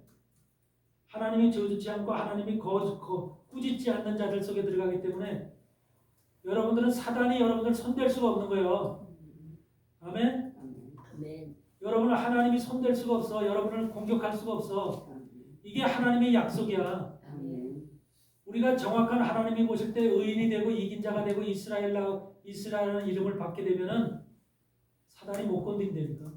하나님이 저주치 않고 하나님이 꾸짖지 않는 자들 속에 들어가기 때문에 여러분들은 사단이 여러분들 손댈 수가 없는 거예요. 아멘? 여러분을 하나님이 손댈 수가 없어. 여러분을 공격할 수가 없어. 이게 하나님의 약속이야. 우리가 정확한 하나님이 보실 때 의인이 되고 이긴 자가 되고 이스라엘이라는 이름을 받게 되면은 사단이 못 건든다니까.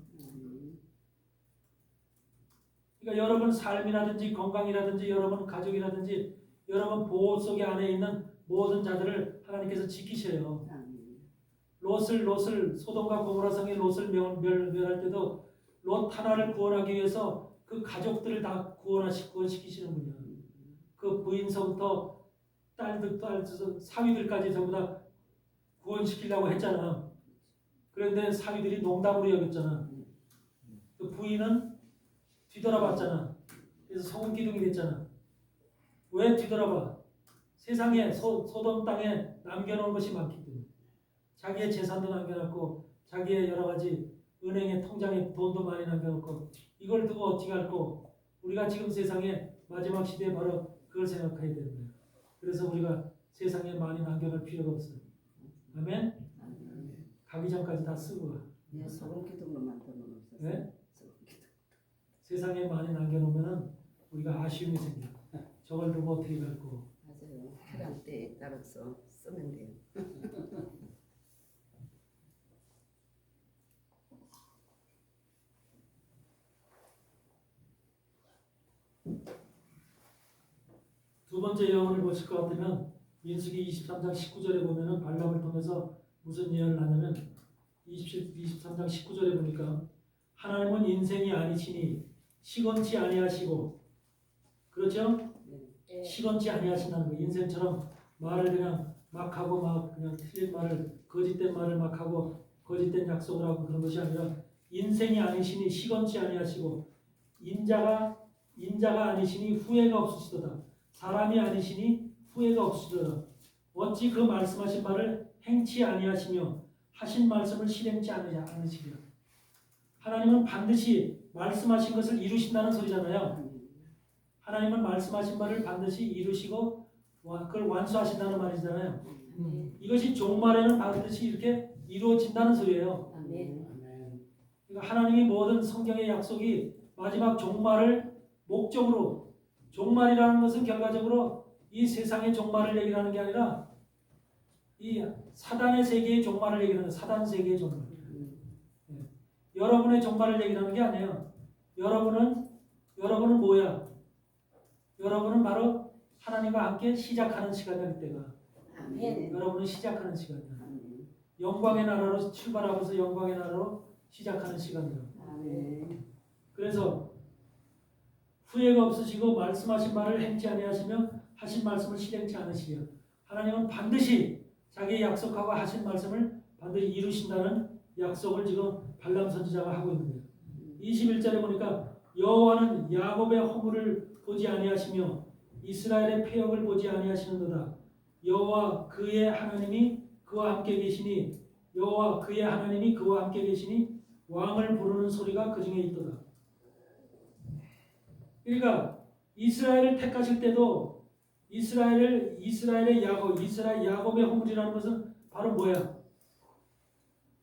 그러니까 여러분 삶이라든지 건강이라든지 여러분 가족이라든지 여러분 보호 속에 안에 있는 모든 자들을 하나님께서 지키셔요. 롯을 소돔과 고모라 성의 롯을 멸할 때도 롯 하나를 구원하기 위해서 그 가족들을 다 구원시키시는 분이야. 그 부인서부터 딸들 사위들까지 전부 다 구원시키려고 했잖아. 그런데 사위들이 농담으로 여겼잖아. 그 부인은 뒤돌아봤잖아. 그래서 소금 기둥이 됐잖아. 왜 뒤돌아봐? 세상에 소돔 땅에 남겨놓은 것이 많기 때문에 자기의 재산도 남겨놨고 자기의 여러 가지 은행에 통장에 돈도 많이 남겨놓고 이걸 두고 어찌 할고 우리가 지금 세상에 마지막 시대에 바로 그걸 생각해야 되는 거예요. 그래서 우리가 세상에 많이 남겨놓을 필요가 없어요. 아멘? 가기 전까지 다 쓰고 가. 소금 기둥만 만들면 없었어요. 네? 세상에 많이 남겨놓으면 우리가 아쉬움이 생겨. 저걸 두고 어떻게 갈고. 맞아요. 필요한 때에 따라서 쓰면 돼요. 두 번째 예언을 보실 것 같으면 민수기 23장 19절에 보면은 발람을 통해서 무슨 예언을 하냐면 23장 19절에 보니까 하나님은 인생이 아니시니 시건치 아니하시고 그렇죠? 시건치 아니하신다는 거. 인생처럼 말을 그냥 막 하고 막 그냥 틀린 말을 거짓된 말을 막 하고 거짓된 약속을 하고 그런 것이 아니라 인생이 아니시니 시건치 아니하시고 인자가 아니시니 후회가 없으시도다. 사람이 아니시니 후회가 없으시도다. 어찌 그 말씀하신 말을 행치 아니하시며 하신 말씀을 실행치 않으시리라. 하나님은 반드시 말씀하신 것을 이루신다는 소리잖아요. 하나님은 말씀하신 바를 반드시 이루시고 그걸 완수하신다는 말이잖아요. 이것이 종말에는 반드시 이렇게 이루어진다는 소리예요. 아멘. 그러니까 하나님이 모든 성경의 약속이 마지막 종말을 목적으로, 종말이라는 것은 결과적으로 이 세상의 종말을 얘기하는 게 아니라 이 사단의 세계의 종말을 얘기하는 거예요. 사단 세계의 종말. 여러분의 종말을 얘기하는 게 아니에요. 여러분은 뭐야? 여러분은 바로 하나님과 함께 시작하는 시간이야. 그때가 아멘. 여러분은 시작하는 시간이야. 아멘. 영광의 나라로 출발하면서 영광의 나라로 시작하는 시간이야. 아멘. 그래서 후회가 없으시고 말씀하신 말을 행치 아니하시며 하신 말씀을 실행치 않으시려 하나님은 반드시 자기 약속하고 하신 말씀을 반드시 이루신다는 약속을 지금 발람 선지자가 하고 있는 거예요. 21절에 보니까 여호와는 야곱의 허물을 보지 아니하시며 이스라엘의 패역을 보지 아니하시는도다. 여호와 그의 하나님이 그와 함께 계시니 여호와 그의 하나님이 그와 함께 계시니 왕을 부르는 소리가 그 중에 있도다. 그러니까 이스라엘을 택하실 때도 이스라엘의 야곱의 허물이라는 것은 바로 뭐야?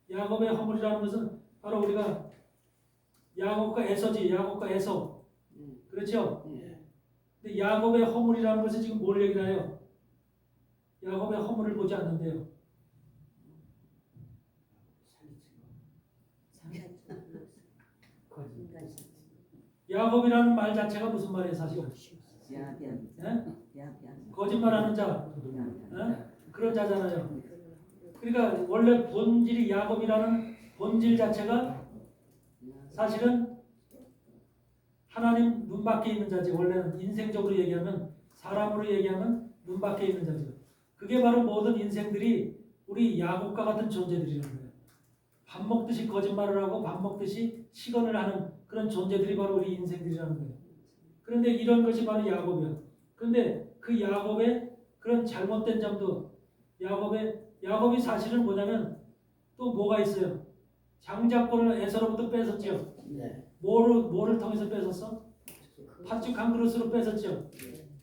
야곱의 허물이라는 것은 바로 우리가 야곱과 에서지. 야곱과 에서. 그렇죠? 근데 야곱의 허물이라는 것은 지금 뭘 얘기를 해요? 야곱의 허물을 보지 않는데요. 야곱이라는 말 자체가 무슨 말이에요, 사실? 야비한. 예? 야비한. 거짓말하는 자, 그런 자잖아요. 그러니까 원래 본질이 야곱이라는 본질 자체가 사실은 하나님 눈 밖에 있는 자지. 원래는 인생적으로 얘기하면 사람으로 얘기하면 눈 밖에 있는 자죠. 그게 바로 모든 인생들이 우리 야곱과 같은 존재들이라는 거예요. 밥 먹듯이 거짓말을 하고 밥 먹듯이 시건을 하는 그런 존재들이 바로 우리 인생들이라는 거예요. 그런데 이런 것이 바로 야곱이야. 그런데 그 야곱의 그런 잘못된 점도 야곱이 사실은 뭐냐면 또 뭐가 있어요? 장자권을 에서로부터 뺏었죠. 뭐를 통해서 뺏었어? 팥죽 한 그릇으로 뺏었죠.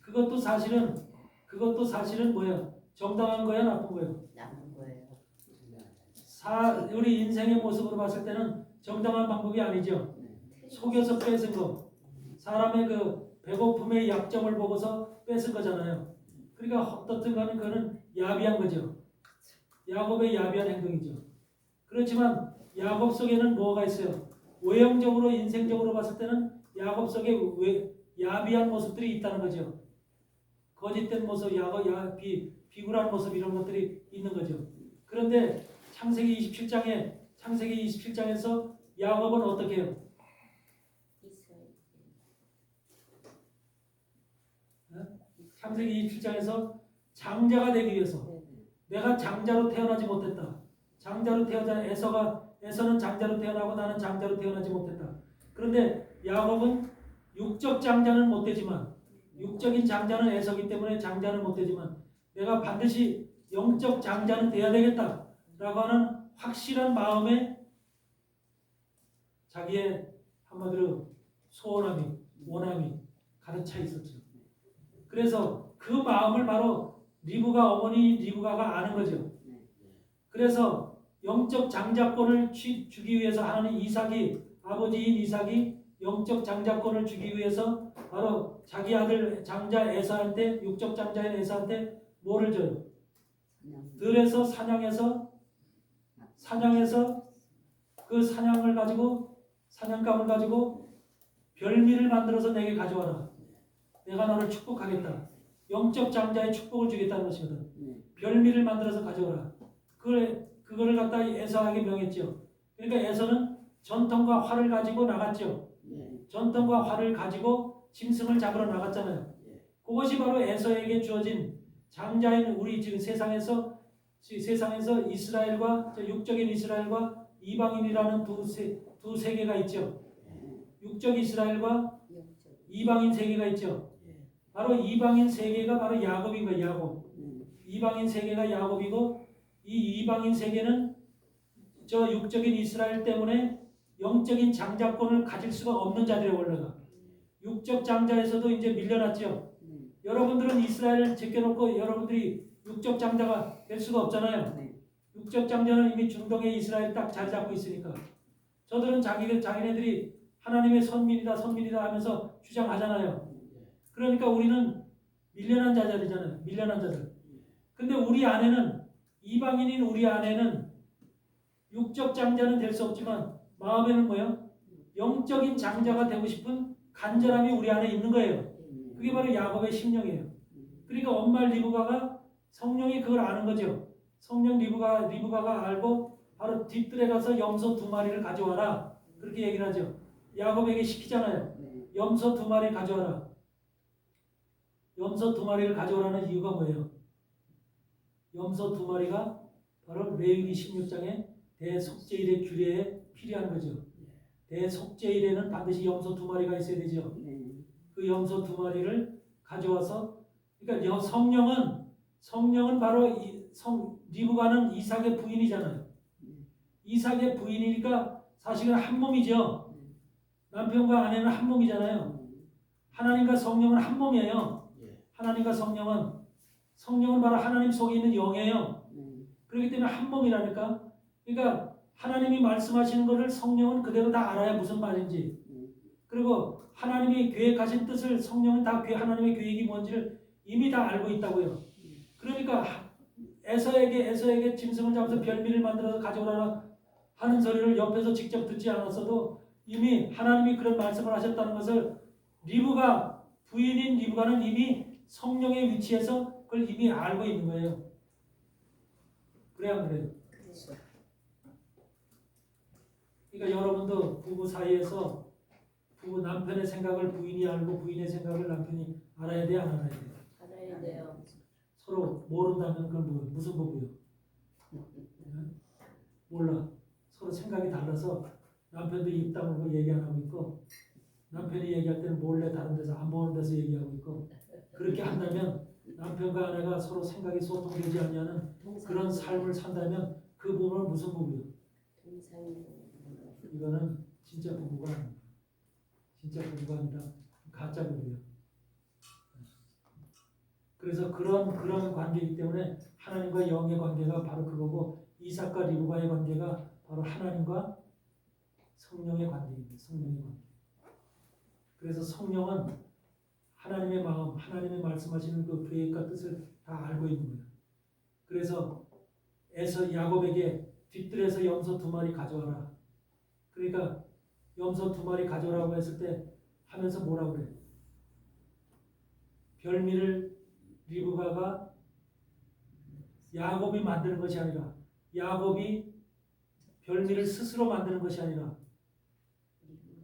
그것도 사실은 뭐야? 정당한 거야, 나쁜 거야? 나쁜 거예요. 우리 인생의 모습으로 봤을 때는 정당한 방법이 아니죠. 속여서 뺏은 거. 사람의 그 배고픔의 약점을 보고서 뺏은 거잖아요. 그러니까 어떻든 간에 그거는 야비한 거죠. 야곱의 야비한 행동이죠. 그렇지만 야곱 속에는 뭐가 있어요? 외형적으로 인생적으로 봤을 때는 야곱 속에 야비한 모습들이 있다는 거죠. 거짓된 모습, 비굴한 모습 이런 것들이 있는 거죠. 그런데 창세기 27장에서 야곱은 어떻게 해요? 창세기 27장에서 장자가 되기 위해서 내가 장자로 태어나지 못했다. 에서는 장자로 태어나고 나는 장자로 태어나지 못했다. 그런데 야곱은 육적 장자는 못 되지만 육적인 장자는 에서기 때문에 장자는 못 되지만 내가 반드시 영적 장자는 돼야 되겠다라고 하는 확실한 마음에 자기의 한마디로 원함이 가득 차 있었죠. 그래서 그 마음을 바로 어머니 리브가가 아는 거죠. 그래서 영적 장자권을 주기 위해서 하나님 아버지인 이삭이 영적 장자권을 주기 위해서 바로 자기 아들 장자 에서한테 육적 장자인 에서한테 뭐를 줘요? 들에서 사냥해서 그 사냥감을 가지고 별미를 만들어서 내게 가져와라. 내가 너를 축복하겠다. 영적 장자의 축복을 주겠다는 것이거든. 별미를 만들어서 가져오라. 그거를 갖다 에서에게 명했죠. 그러니까 에서는 전통과 활을 가지고 나갔죠. 전통과 활을 가지고 짐승을 잡으러 나갔잖아요. 그것이 바로 에서에게 주어진 장자인 우리 지금 세상에서 이스라엘과 육적인 이스라엘과 이방인이라는 두 세계가 있죠. 육적 이스라엘과 이방인 세계가 있죠. 바로 이방인 세계가 바로 야곱인 거예요. 야곱. 이방인 세계가 야곱이고 이 이방인 세계는 저 육적인 이스라엘 때문에 영적인 장자권을 가질 수가 없는 자들의 원래가 육적 장자에서도 이제 밀려났죠. 네. 여러분들은 이스라엘을 제껴놓고 여러분들이 육적 장자가 될 수가 없잖아요. 네. 육적 장자는 이미 중동에 이스라엘이 딱 자리 잡고 있으니까 저들은 자기네들이 하나님의 선민이다 하면서 주장하잖아요. 그러니까 우리는 밀려난 자들이잖아요. 밀려난 자들. 근데 우리 안에는 이방인인 우리 안에는 육적 장자는 될 수 없지만 마음에는 뭐요? 영적인 장자가 되고 싶은 간절함이 우리 안에 있는 거예요. 그게 바로 야곱의 심령이에요. 그러니까 엄마 리브가가 성령이 그걸 아는 거죠. 성령 리브가가 알고 바로 뒷뜰에 가서 염소 2마리를 가져와라. 그렇게 얘기를 하죠. 야곱에게 시키잖아요. 염소 2마리 가져와라. 염소 2마리를 가져오라는 이유가 뭐예요? 염소 2마리가 바로 레위기 16장에 대속죄일의 규례에 필요한 거죠. 대속죄일에는 반드시 염소 2마리가 있어야 되죠. 그 염소 2마리를 가져와서, 그러니까 성령은 바로 리브가는 이삭의 부인이잖아요. 이삭의 부인이니까 사실은 한 몸이죠. 남편과 아내는 한 몸이잖아요. 하나님과 성령은 한 몸이에요. 하나님과 성령은 바로 하나님 속에 있는 영이에요. 그렇기 때문에 한 몸이라니까. 그러니까 하나님이 말씀하시는 것을 성령은 그대로 다 알아야 무슨 말인지. 그리고 하나님이 계획하신 뜻을 성령은 다 하나님의 계획이 뭔지를 이미 다 알고 있다고요. 그러니까 에서에게 짐승을 잡아서 별미를 만들어서 가져오라 하는 소리를 옆에서 직접 듣지 않았어도 이미 하나님이 그런 말씀을 하셨다는 것을 부인인 리브가는 이미 성령의 위치에서 그걸 이미 알고 있는 거예요. 그래야 안 그래요? 그러니까 여러분도 부부 사이에서 부부 남편의 생각을 부인이 알고 부인의 생각을 남편이 알아야 돼, 안 알아야 돼? 알아야 돼요. 서로 모른다면 그건 무슨 부부요? 몰라. 서로 생각이 달라서 남편도 입 다물고 얘기 안 하고 있고 남편이 얘기할 때는 몰래 다른 데서 안 보는 데서 얘기하고 있고 그렇게 한다면 남편과 아내가 서로 생각이 소통되지 않냐는 그런 삶을 산다면 그 부부는 무슨 부부요? 이거는 진짜 부부가 아닙니다. 진짜 부부가 아니라 가짜 부부예요. 그래서 그런 관계이기 때문에 하나님과 영의 관계가 바로 그거고 이삭과 리브가의 관계가 바로 하나님과 성령의 관계입니다. 성령의 관계. 그래서 성령은 하나님의 마음, 하나님의 말씀하시는 그 계획과 뜻을 다 알고 있는 거예요. 그래서 야곱에게 뒷뜰에서 염소 2마리 가져와라. 그러니까 염소 2마리 가져오라고 했을 때 하면서 뭐라고 그래? 별미를 리브가가 야곱이 만드는 것이 아니라 야곱이 별미를 스스로 만드는 것이 아니라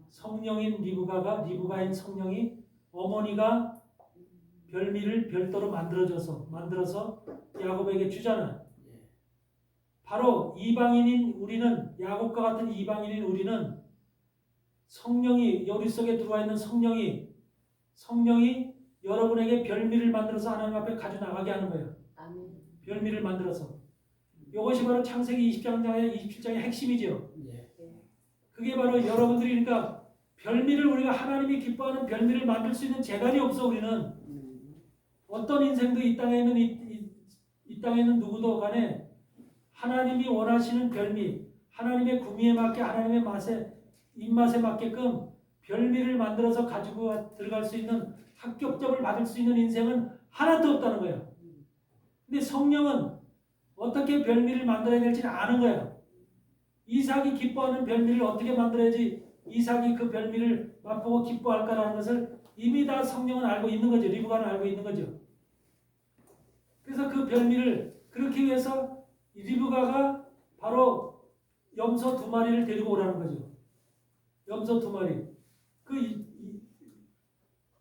성령인 리브가인 성령이 어머니가 별미를 별도로 만들어서 야곱에게 주잖아. 바로 이방인인 우리는 야곱과 같은 이방인인 우리는 성령이 우리 속에 들어와 있는 성령이 여러분에게 별미를 만들어서 하나님 앞에 가져 나가게 하는 거예요. 아멘. 별미를 만들어서. 이것이 바로 창세기 27장의 핵심이죠. 그게 바로 여러분들이 그러니까 별미를 우리가 하나님이 기뻐하는 별미를 만들 수 있는 재간이 없어. 우리는 어떤 인생도 이 땅에 있는 누구도 간에 하나님이 원하시는 별미, 하나님의 구미에 맞게 하나님의 입맛에 맞게끔 별미를 만들어서 가지고 들어갈 수 있는 합격점을 받을 수 있는 인생은 하나도 없다는 거예요. 근데 성령은 어떻게 별미를 만들어야 될지는 아는 거예요. 이삭이 기뻐하는 별미를 어떻게 만들어야지 이삭이 그 별미를 맛보고 기뻐할까라는 것을 이미 다 성령은 알고 있는 거죠. 리브가는 알고 있는 거죠. 그래서 그 별미를 그렇게 위해서 리브가가 바로 염소 2마리를 데리고 오라는 거죠. 염소 2마리.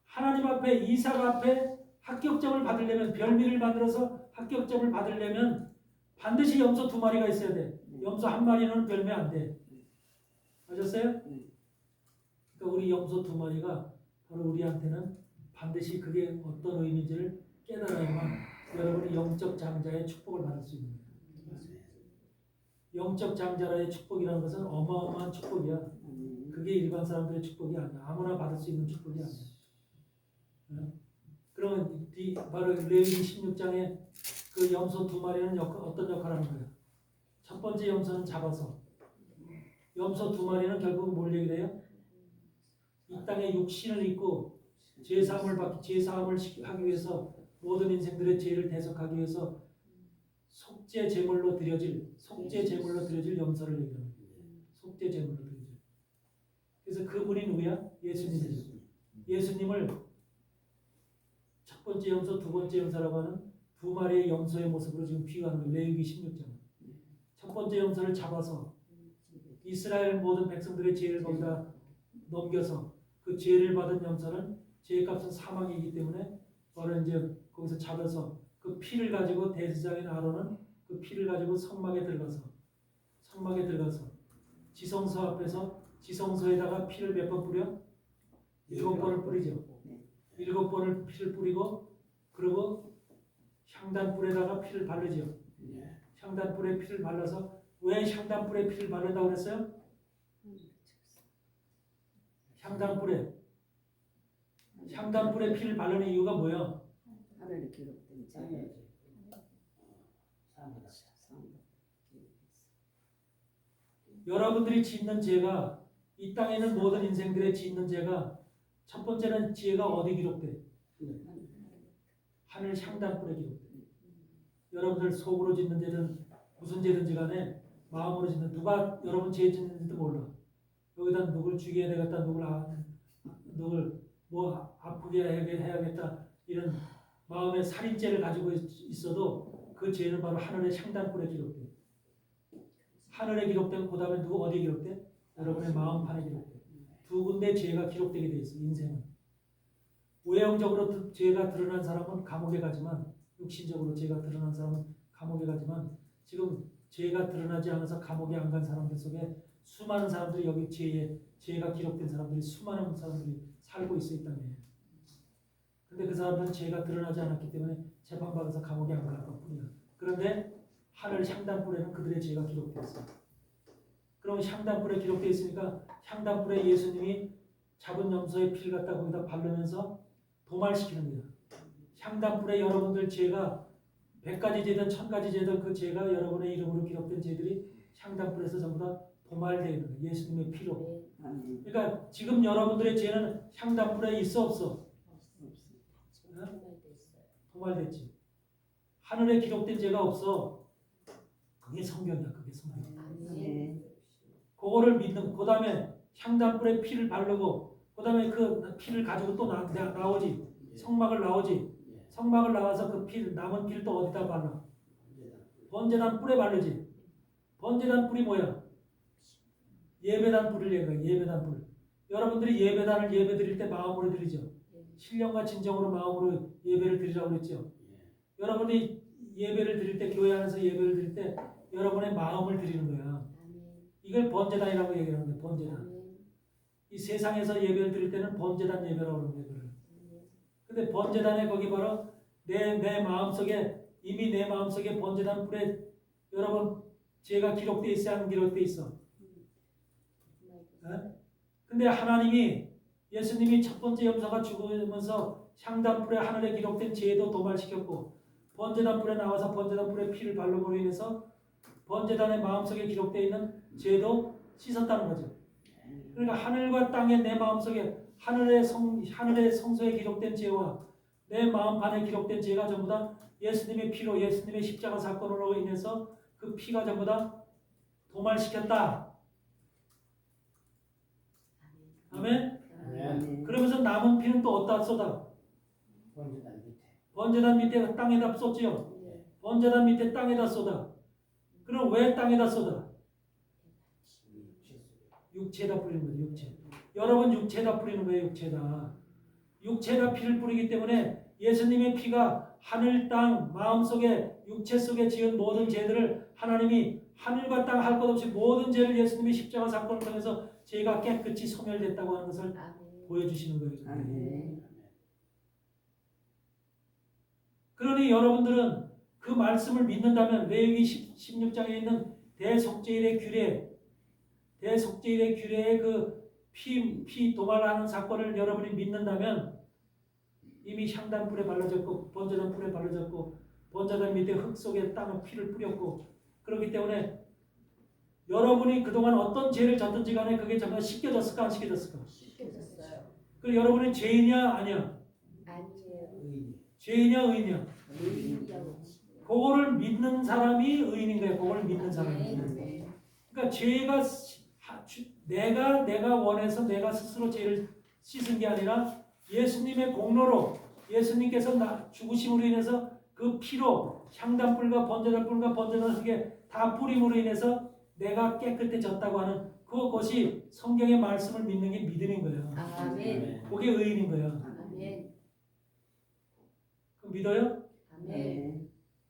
하나님 앞에 이삭 앞에 합격점을 받으려면 별미를 만들어서 합격점을 받으려면 반드시 염소 2마리가 있어야 돼. 염소 1마리는 별미 안 돼. 아셨어요? 그러니까 우리 염소 2마리가 바로 우리한테는 반드시 그게 어떤 의미인지를 깨달아야만 여러분이 영적 장자의 축복을 받을 수 있는 거예요. 영적 장자라의 축복이라는 것은 어마어마한 축복이야. 그 그게 일반 사람들의 축복이 아니야. 아무나 받을 수 있는 축복이 아니야. 그러면 바로 레위기 16장에 그 염소 두 마리는 어떤 역할을 하는 거예요? 첫 번째 염소는 잡아서, 염소 두 마리는 결국 뭘 얘기를 해요? 이 땅에 육신을 입고 제사함을 하기 위해서 모든 인생들의 죄를 대속하기 위해서 속죄 제물로 드려질 염소를 얘기합니다. 속죄 제물로 드려질. 그래서 그분이 누구야? 예수님이죠. 예수님을 첫 번째 염소, 두 번째 염소라고 하는 두 마리의 염소의 모습으로 지금 비유하는 거예요. 레위기 16장. 첫 번째 염소를 잡아서 이스라엘 모든 백성들의 죄를 거기다 넘겨서 그 죄를 받은 염소는 죄값은 사망이기 때문에 바로 이제 거기서 잡아서 그 피를 가지고 대제사장인 아론은 그 피를 가지고 성막에 들어가서 지성소 앞에서 지성소에다가 피를 몇 번 뿌려? 7번을 뿌리죠. 7번을 피를 뿌리고 그리고 향단불에다가 피를 바르죠. 향단불에 피를 발라서 왜 향단불에 피를 바른다고 그랬어요? 향단불에 피를 바르는 이유가 뭐예요? 하늘에 기록된 자. 여러분들이 짓는 죄가 이 땅에 있는 모든 인생들의 짓는 죄가 첫 번째는 죄가 어디 기록돼? 하늘 향단불에 기록돼. 여러분들 속으로 짓는 죄든 무슨 죄든지 간에 마음으로 짓는 누가 여러분 죄 짓는지도 몰라. 여기다 누굴 죽여야 되겠다, 누굴 뭐 아프게 해야겠다 이런 마음의 살인죄를 가지고 있어도 그 죄는 바로 하늘의 향단불에 기록돼. 하늘에 기록되고 그 다음에 누구 어디에 기록돼? 여러분의 마음판에 기록돼. 두 군데 죄가 기록되게 돼 있어. 인생은 외형적으로 죄가 드러난 사람은 감옥에 가지만 육신적으로 죄가 드러난 사람은 감옥에 가지만 지금 죄가 드러나지 않아서 감옥에 안 간 사람들 속에 수많은 사람들이 여기 죄가 기록된 사람들이 수많은 사람들이 살고 있어 이 땅에. 근데 그 사람들은 죄가 드러나지 않았기 때문에 재판받아서 감옥에 안 갈 것뿐이야. 그런데 하늘 향단불에는 그들의 죄가 기록되어 있어. 그럼 향단불에 기록되어 있으니까 향단불에 예수님이 잡은 염소의 피를 갖다 거기다 바르면서 도말시키는 거야. 향단불에 여러분들 죄가 100가지 죄든 1000가지 죄든 그 죄가 여러분의 이름으로 기록된 죄들이 향단불에서 전부 다 도말되어 있는 거야. 예수님의 피로. 그러니까 지금 여러분들의 죄는 향단불에 있어 없어? 도말됐지. 하늘에 기록된 죄가 없어. 그게 성경이야. 그게 성경. 그거를 믿는. 그 다음에 향단불에 피를 바르고 그 다음에 그 피를 가지고 또 나오지. 성막을 나오지. 성막을 나와서 그 피, 남은 피를 또 어디다 발라? 번제단 뿔에 바르지. 번제단 뿔이 뭐야? 예배단 뿔을 얘기해. 예배단 뿔. 여러분들이 예배단을 예배 드릴 때 마음으로 드리죠. 신령과 진정으로 마음으로 예배를 드리라고 그랬죠. 여러분이 예배를 드릴 때, 교회 안에서 예배를 드릴 때 여러분의 마음을 드리는 거야. 이걸 번제단이라고 얘기하는 거야. 번제단. 이 세상에서 예배를 드릴 때는 번제단 예배라고 하는 거예요. 근데 번제단에 거기 바로 내 마음속에 이미 내 마음속에 번제단 뿔에 여러분 죄가 기록되어 있어 안 기록되어 있어? 근데 하나님이 예수님이 첫 번째 염소가 죽으면서 향단불에 하늘에 기록된 죄도 도말시켰고 번제단불에 나와서 번제단불에 피를 발름으로 인해서 번제단의 마음속에 기록되어 있는 죄도 씻었다는 거죠. 그러니까 하늘과 땅의 내 마음속에 하늘의 성소에 기록된 죄와 내 마음판에 기록된 죄가 전부 다 예수님의 피로 예수님의 십자가 사건으로 인해서 그 피가 전부 다 도말시켰다. 아멘? 그러면서 남은 피는 또 어디다 쏟아? 번제단 밑에 땅에다 쏟지요. 번제단 밑에 땅에다 쏟아. 그럼 왜 땅에다 쏟아? 육체에다 뿌리는 거죠. 육체. 여러분 육체에다 뿌리는 거예요. 육체에다 피를 뿌리기 때문에 예수님의 피가 하늘 땅 마음속에 육체 속에 지은 모든 죄들을 하나님이 하늘과 땅 할 것 없이 모든 죄를 예수님의 십자가 사건을 통해서 죄가 깨끗이 소멸됐다고 하는 것을 보여주시는 거예요. 그러니 여러분들은 그 말씀을 믿는다면 레위기 16장에 있는 대속죄일의 규례의 그 피 도말하는 사건을 여러분이 믿는다면 이미 향단불에 발라졌고 번제단 불에 발라졌고 번제단 밑에 흙 속에 땅에 피를 뿌렸고 그렇기 때문에 여러분이 그동안 어떤 죄를 졌든지 간에 그게 정말 씻겨졌을까 안 씻겨졌을까? 씻겨졌어요. 그 여러분이 죄인이야 아니야? 아니에요. 죄인이야 의인이야? 의인이라고. 그거를 믿는 사람이 의인인 거예요. 그거를 믿는 사람이. 네. 그러니까 죄가 내가 원해서 내가 스스로 죄를 씻은 게 아니라 예수님의 공로로 예수님께서 죽으심으로 인해서 그 피로 향단불과 번제단불과 번제단 흙에 다 뿌림으로 인해서 내가 깨끗해졌다고 하는 그것이 성경의 말씀을 믿는 게 믿음인 거예요. 아멘. 그게 의인인 거예요. 아멘. 그 믿어요? 아멘.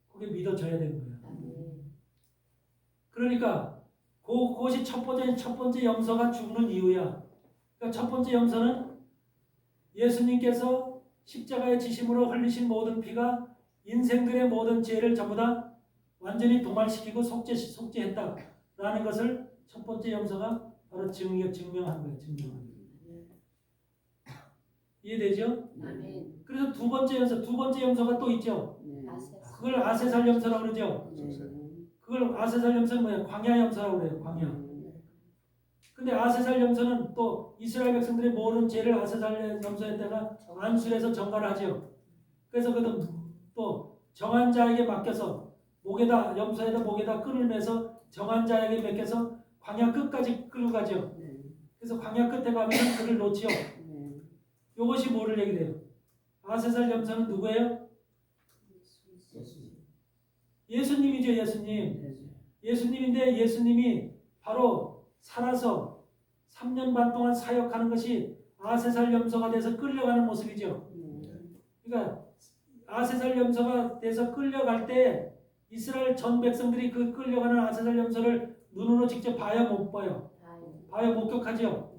그게 믿어져야 되는 거예요. 아멘. 그러니까 그것이 첫 번째 염소가 죽는 이유야. 그러니까 첫 번째 염소는 예수님께서 십자가의 지심으로 흘리신 모든 피가 인생들의 모든 죄를 전부 다 완전히 도말시키고 속죄했다라는 것을 첫 번째 염소가 바로 증명한 거예요. 증명한 거예요. 이해되죠? 아멘. 그래서 두 번째 염소가 또 있죠. 그걸 아세살 염소라고 그러죠. 그걸 아세살 염소는 뭐예요? 광야 염소라고 그래요. 광야. 근데 아세살 염소는 또 이스라엘 백성들이 모든 죄를 아세살 염소에다가 안술해서 정갈을 하죠. 그래서 그것도 또 정한 자에게 맡겨서 염소에다 목에다 끈을 매서 정한 자에게 맡겨서 광야 끝까지 끌고 가죠. 그래서 광야 끝에 가면 그를 놓지요. 이것이 뭐를 얘기해요? 아세살 염소는 누구예요? 예수님이죠. 예수님인데 예수님이 바로 살아서 3년 반 동안 사역하는 것이 아세살 염소가 돼서 끌려가는 모습이죠. 그러니까 아세살 염소가 돼서 끌려갈 때 이스라엘 전 백성들이 그 끌려가는 아세살 염소를 눈으로 직접 봐야 못 봐요. 봐야 목격하죠.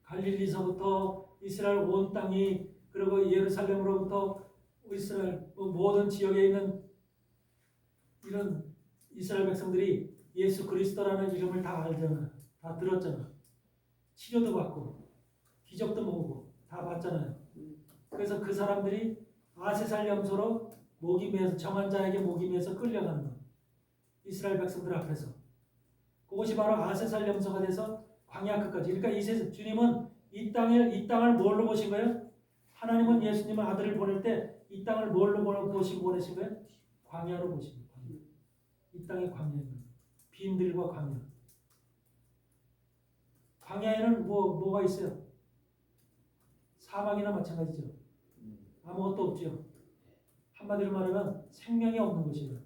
갈릴리서부터 이스라엘 온 땅이 그리고 예루살렘으로부터 이스라엘 모든 지역에 있는 이런 이스라엘 백성들이 예수 그리스도라는 이름을 다 알잖아. 다 들었잖아. 치료도 받고 기적도 보고 다 봤잖아요. 그래서 그 사람들이 아세살 염소로 목이 매서 정한 자에게 목이 매서 끌려가는 거. 이스라엘 백성들 앞에서. 그것이 바로 아세살 염소가 돼서 광야 끝까지. 그러니까 주님은 이 땅을 뭘로 보신 거예요? 하나님은 예수님의 아들을 보낼 때 이 땅을 뭘로 보시고 보내신 거예요? 광야로 보신 거예요. 광야. 이 땅이 광야예요. 빈들과 광야. 광야에는 뭐가 있어요? 사막이나 마찬가지죠. 아무것도 없죠. 한마디로 말하면 생명이 없는 곳이에요.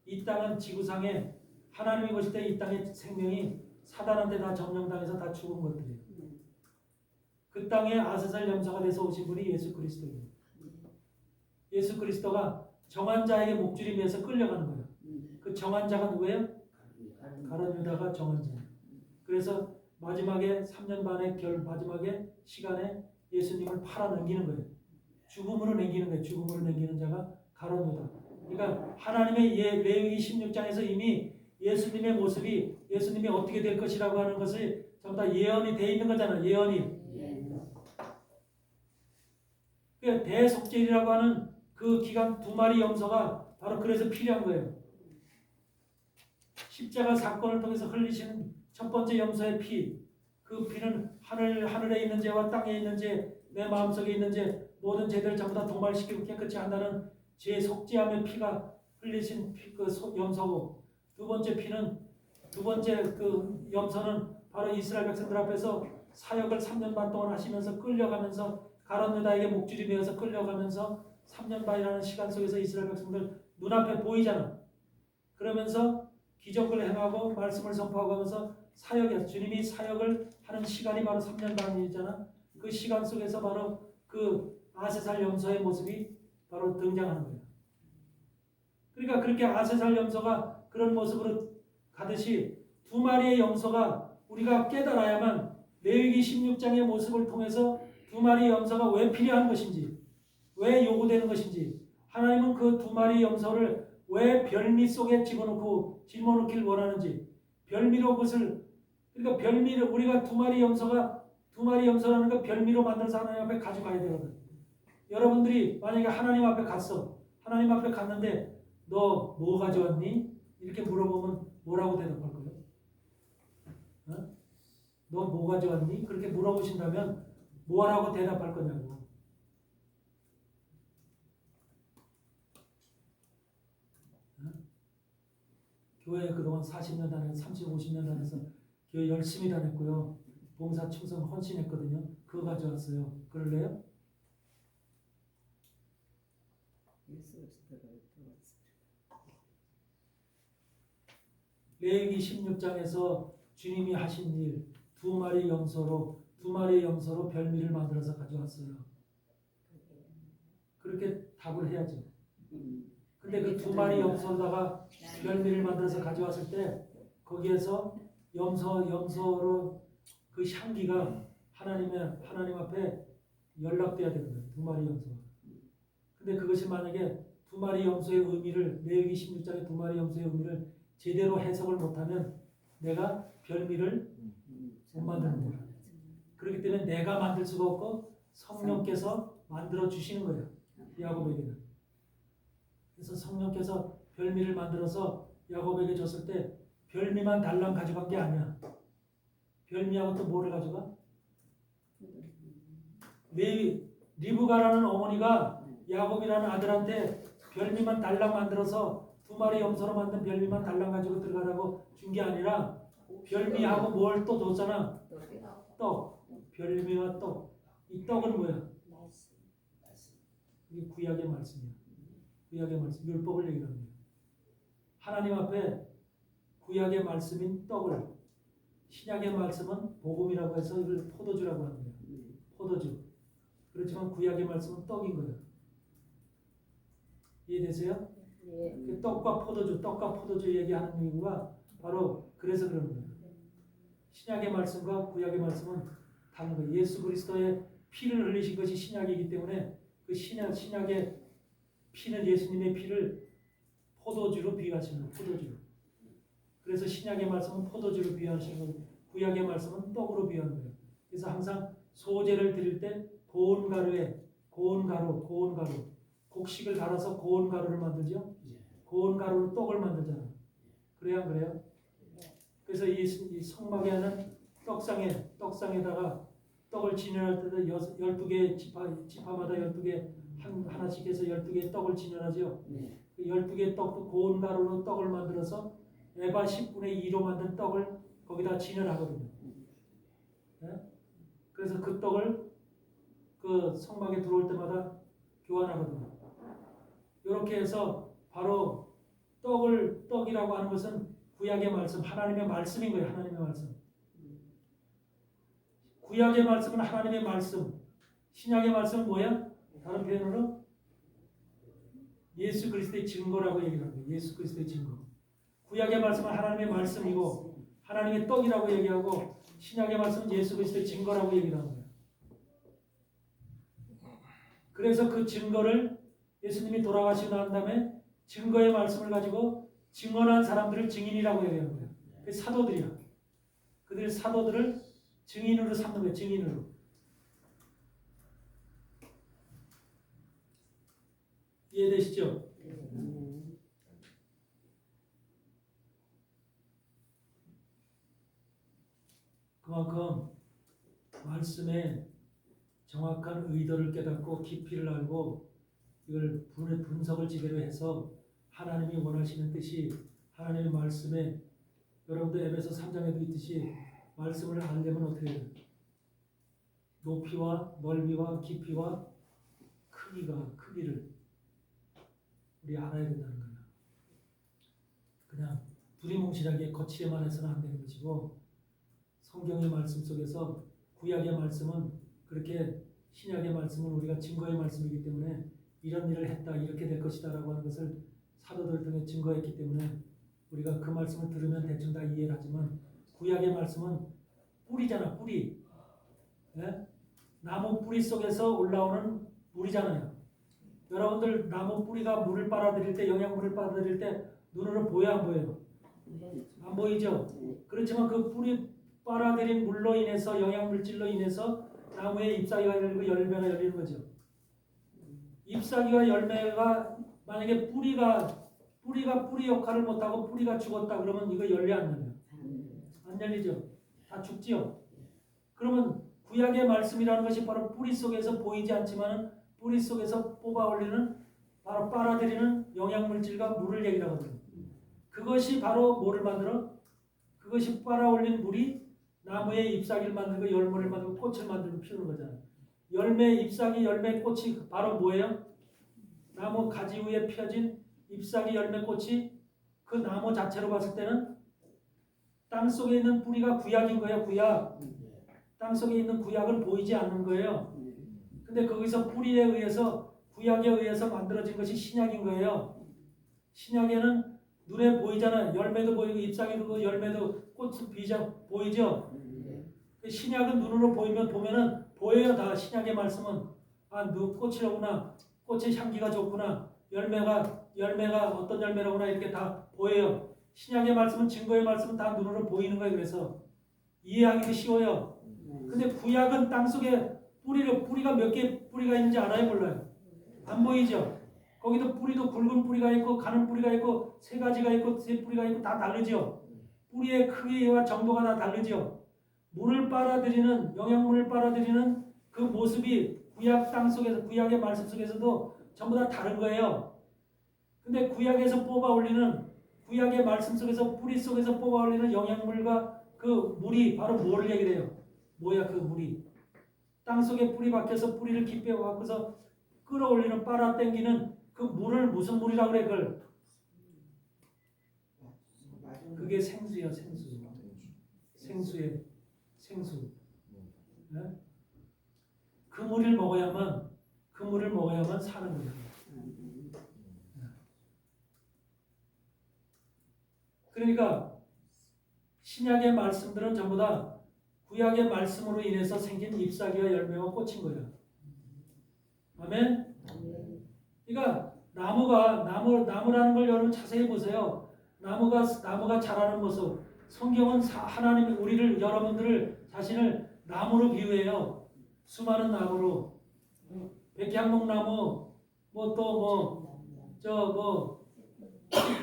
이 땅은 지구상에 하나님이 보실 때 이 땅의 생명이 사단한테 다 점령당해서 다 죽은 것들이에요. 그 땅에 아세살 염소가 돼서 오신 분이 예수 그리스도예요. 예수 그리스도가 정한 자에게 목줄이 매서 끌려가는 거예요. 그 정한 자가 누구예요? 가룟 유다가 정한 자예요. 그래서 마지막에 3년 반의 마지막에 시간에 예수님을 팔아 넘기는 거예요. 죽음으로 남기는 거예요. 죽음으로 남기는 자가 가룟 유다. 그러니까 하나님의 레위기 16장에서 이미 예수님의 모습이 예수님이 어떻게 될 것이라고 하는 것이 전부 다 예언이 돼 있는 거잖아요. 예언이. 그러니까 대속죄라고 하는 그 기간 2마리 염소가 바로 그래서 필요한 거예요. 십자가 사건을 통해서 흘리신 첫 번째 염소의 피, 그 피는 하늘에 있는 죄와 땅에 있는 죄, 내 마음속에 있는 죄, 모든 죄들을 전부 다 도말시키고 깨끗이 한다는 죄 속죄함의 피가 흘리신 그 염소고, 두 번째 그 염소는 바로 이스라엘 백성들 앞에서 사역을 3년 반 동안 하시면서 끌려가면서 가룟 유다에게 목줄이 매어서 끌려가면서 3년 반이라는 시간 속에서 이스라엘 백성들 눈앞에 보이잖아. 그러면서 기적을 행하고 말씀을 선포하고 하면서 주님이 사역을 하는 시간이 바로 3년 반이잖아. 그 시간 속에서 바로 그 아세살 염소의 모습이 바로 등장하는 거예요. 그러니까 그렇게 아세살 염소가 그런 모습으로 가듯이 2마리의 염소가 우리가 깨달아야만 레위기 16장의 모습을 통해서 2마리의 염소가 왜 필요한 것인지, 왜 요구되는 것인지, 하나님은 그 2마리의 염소를 왜 별미 속에 집어넣기를 원하는지, 별미로 그것을 그러니까 별미를 우리가 두 마리 염소라는 거 별미로 만들어서 하나님 앞에 가져가야 되거든. 여러분들이 만약에 하나님 앞에 갔어. 하나님 앞에 갔는데 너 뭐 가져왔니? 이렇게 물어보면 뭐라고 대답할 거예요? 어? 너 뭐 가져왔니? 그렇게 물어보신다면 뭐라고 대답할 거냐고. 어? 교회 그동안 40년 다녔, 30, 50년 다녀서 교회 열심히 다녔고요. 봉사 충성 헌신했거든요. 그거 가져왔어요. 그럴래요? 레위기 16장에서 주님이 하신 일, 두 마리 염소로 별미를 만들어서 가져왔어요. 그렇게 답을 해야죠. 근데 그 두 마리 염소로다가 별미를 만들어서 가져왔을 때 거기에서 염소로 그 향기가 하나님 앞에 연락돼야 되는 거예요. 두 마리 염소가. 근데 그것이 만약에 두 마리 염소의 의미를 레위기 16장의 두 마리 염소의 의미를 제대로 해석을 못하면 내가 별미를 못 만드는 거야. 그렇기 때문에 내가 만들 수가 없고 성령께서 만들어 주시는 거예요. 야곱에게는. 그래서 성령께서 별미를 만들어서 야곱에게 줬을 때 별미만 달랑 가져간 게 아니야. 별미하고 또 뭐를 가져가? 리브가라는 어머니가 야곱이라는 아들한테 별미만 달랑 만들어서 두 마리 염소로 만든 별미만 달랑 가지고 들어가라고 준 게 아니라 별미하고 뭘 또 줬잖아. 떡. 별미와 떡. 이 떡은 뭐야? 이게 구약의 말씀이야. 구약의 말씀. 율법을 얘기하는 거야. 하나님 앞에 구약의 말씀인 떡을, 신약의 말씀은 복음이라고 해서 이걸 포도주라고 하는 거야. 포도주. 그렇지만 구약의 말씀은 떡인 거야. 이해되세요? 그 떡과 포도주 얘기하는 이유가 바로 그래서 그런 거예요. 신약의 말씀과 구약의 말씀은 다른 거예요. 예수 그리스도의 피를 흘리신 것이 신약이기 때문에 그 신약의 피는 예수님의 피를 포도주로 비유하시는 거예요. 포도주로. 그래서 신약의 말씀은 포도주로 비유하시는 거고 구약의 말씀은 떡으로 비유하는 거예요. 그래서 항상 소제를 드릴 때 고운 가루 곡식을 갈아서 고운 가루를 만들죠. 고운 가루로 떡을 만들잖아요. 그래야 안 그래요? 그래서 이 성막에는 떡상에다가 떡을 진열할 때도 12개 지파마다 12개 하나씩 해서 12개의 떡을 진열하죠. 그 12개의 떡도 고운 가루로 떡을 만들어서 에바 10분의 2로 만든 떡을 거기다 진열하거든요. 네? 그래서 그 떡을 그 성막에 들어올 때마다 교환하거든요. 이렇게 해서 바로 떡이라고 하는 것은 구약의 말씀, 하나님의 말씀인 거예요. 하나님의 말씀. 구약의 말씀은 하나님의 말씀. 신약의 말씀은 뭐야? 다른 표현으로 예수 그리스도의 증거라고 얘기를 합니다. 예수 그리스도의 증거. 구약의 말씀은 하나님의 말씀이고 하나님의 떡이라고 얘기하고 신약의 말씀은 예수 그리스도의 증거라고 얘기를 하는 거예요. 그래서 그 증거를 예수님이 돌아가시고 난 다음에 증거의 말씀을 가지고 증언한 사람들을 증인이라고 얘기하는 거예요. 그 사도들이야. 그들 사도들을 증인으로 삼는 거예요. 증인으로. 이해되시죠? 그만큼 말씀의 정확한 의도를 깨닫고 깊이를 알고 이걸 분석을 제대로 해서 하나님이 원하시는 뜻이 하나님의 말씀에 여러분들 에베소 3장에도 있듯이 말씀을 알려면 어떻게 해요? 높이와 넓이와 깊이와 크기를 우리 알아야 된다는 거예요. 그냥 두리뭉실하게 거칠에만 해서는 안 되는 것이고 성경의 말씀 속에서 구약의 말씀은 그렇게 신약의 말씀은 우리가 증거의 말씀이기 때문에 이런 일을 했다 이렇게 될 것이다 라고 하는 것을 사도들을 통해 증거했기 때문에 우리가 그 말씀을 들으면 대충 다 이해를 하지만 구약의 말씀은 뿌리잖아. 뿌리. 네? 나무 뿌리 속에서 올라오는 물이잖아요. 여러분들 나무 뿌리가 물을 빨아들일 때 영양분을 빨아들일 때 눈으로 보여 안 보여요? 안 보이죠? 그렇지만 그 뿌리 빨아들인 물로 인해서 영양물질로 인해서 나무에 잎사귀가 열리고 열매가 열리는 거죠. 잎사귀와 열매가 만약에 뿌리가 뿌리 역할을 못하고 뿌리가 죽었다 그러면 이거 열려 안 열려? 안 열리죠. 다 죽지요. 그러면 구약의 말씀이라는 것이 바로 뿌리 속에서 보이지 않지만 뿌리 속에서 뽑아 올리는 바로 빨아들이는 영양물질과 물을 얘기를 하거든요. 그것이 바로 뭐를 만들어? 그것이 빨아 올린 물이 나무에 잎사귀를 만들고 열매를 만들고 꽃을 만들고 피우는 거잖아요. 열매, 잎사귀, 열매, 꽃이 바로 뭐예요? 나무 가지 위에 펴진 잎사귀, 열매, 꽃이 그 나무 자체로 봤을 때는 땅 속에 있는 뿌리가 구약인 거예요. 구약. 땅 속에 있는 구약은 보이지 않는 거예요. 근데 거기서 뿌리에 의해서 구약에 의해서 만들어진 것이 신약인 거예요. 신약에는 눈에 보이잖아요. 열매도 보이고 잎사귀도 보이고 열매도 꽃도 보이죠. 신약은 눈으로 보면은 보여요. 다 신약의 말씀은 꽃이라구나. 꽃의 향기가 좋구나. 열매가 어떤 열매라구나 이렇게 다 보여요. 신약의 말씀은 증거의 말씀은 다 눈으로 보이는 거예요. 그래서 이해하기도 쉬워요. 근데 구약은 땅속에 뿌리가 몇 개 뿌리가 있는지 알아요? 몰라요? 안 보이죠? 거기도 뿌리도 굵은 뿌리가 있고 가는 뿌리가 있고 세 가지가 있고 세 뿌리가 있고 다 다르죠. 뿌리의 크기와 정도가 다 다르죠. 물을 빨아들이는 영양물을 빨아들이는 그 모습이 구약 땅 속에서 구약의 말씀 속에서도 전부 다 다른 거예요. 근데 구약에서 뽑아 올리는 구약의 말씀 속에서 뿌리 속에서 뽑아 올리는 영양물과 그 물이 바로 뭐를 얘기를 해요? 뭐야 그 물이? 땅 속에 뿌리 박혀서 뿌리를 깊게 박아서 끌어올리는 빨아 당기는 그 물을 무슨 물이라고 그래 그걸? 그게 생수예요. 생수. 네? 그 물을 먹어야만 사는 거예요. 그러니까 신약의 말씀들은 전부 다 구약의 말씀으로 인해서 생긴 잎사귀와 열매와 꽃인 거예요. 아멘. 그러니까 나무라는 걸 여러분 자세히 보세요. 나무가 자라는 모습. 성경은 하나님이 여러분들을 자신을 나무로 비유해요. 수많은 나무로. 백향목나무,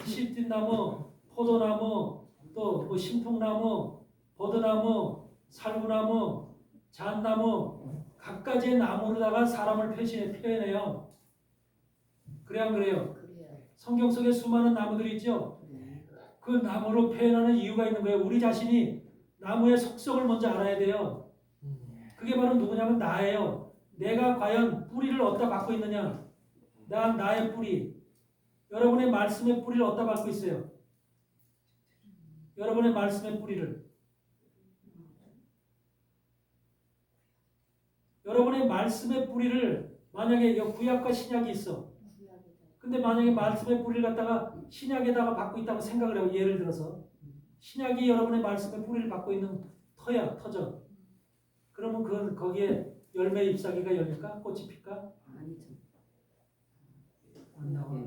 시띠나무, 포도나무, 또 신풍나무, 버드나무, 살구나무, 잣나무, 각가지의 나무로다가 사람을 표현해요. 그래 안 그래요? 성경 속에 수많은 나무들이 있죠. 그 나무로 표현하는 이유가 있는 거예요. 우리 자신이 나무의 속성을 먼저 알아야 돼요. 그게 바로 누구냐면 나예요. 내가 과연 뿌리를 어디다 받고 있느냐? 나의 뿌리. 여러분의 말씀의 뿌리를 어디다 받고 있어요? 여러분의 말씀의 뿌리를. 여러분의 말씀의 뿌리를 만약에 구약과 신약이 있어. 근데 만약에 말씀의 뿌리를 갖다가 신약에다가 받고 있다고 생각을 해요. 예를 들어서 신약이 여러분의 말씀의 뿌리를 받고 있는 터져. 그러면 거기에 열매 잎사귀가 열릴까? 꽃이 필까? 안 나와.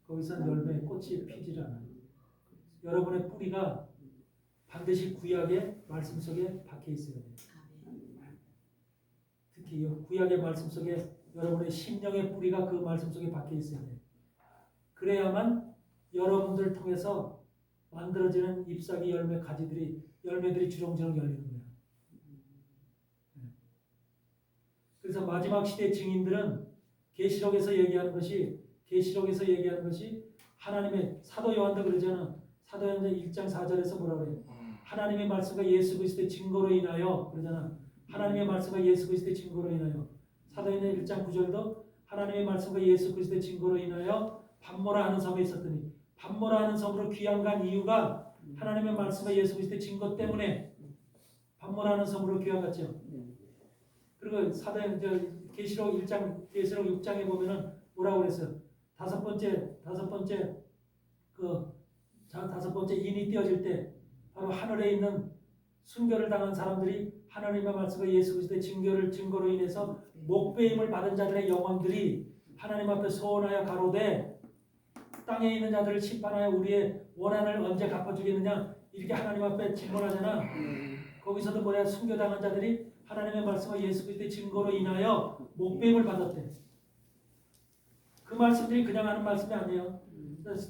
거기서 열매 꽃이 피질 않아요. 여러분의 뿌리가 반드시 구약의 말씀 속에 박혀 있어야 돼요. 특히 구약의 말씀 속에 여러분의 심령의 뿌리가 그 말씀 속에 박혀 있어야 돼요. 그래야만 여러분들 통해서 만들어지는 잎사귀 열매들이 주렁주렁 열리는 거예요. 그래서 마지막 시대 증인들은 계시록에서 얘기하는 것이 하나님의 사도 요한도 그러잖아. 사도 요한 1장 4절에서 뭐라 그래요? 하나님의 말씀과 예수 그리스도의 증거로 인하여 그러잖아. 하나님의 말씀과 예수 그리스도의 증거로 인하여. 사도행전 1장 9절도 하나님의 말씀과 예수 그리스도의 증거로 인하여 밤모라 하는 섬에 있었더니 밤모라 하는 섬으로 귀양 간 이유가 하나님의 말씀과 예수 그리스도의 증거 때문에 밤모라 하는 섬으로 귀양 갔죠. 그리고 계시록 6장에 보면은 뭐라고 그랬어요? 다섯 번째 인이 띄어질 때 바로 하늘에 있는 순교를 당한 사람들이 하나님의 말씀과 예수 그리스도의 증거로 인해서 목배임을 받은 자들의 영혼들이 하나님 앞에 소원하여 가로되 땅에 있는 자들을 심판하여 우리의 원한을 언제 갚아주겠느냐 이렇게 하나님 앞에 증언하잖아. 거기서도 뭐야? 순교당한 자들이 하나님의 말씀과 예수 그리스도의 증거로 인하여 목배임을 받았대. 그 말씀들이 그냥 하는 말씀이 아니에요.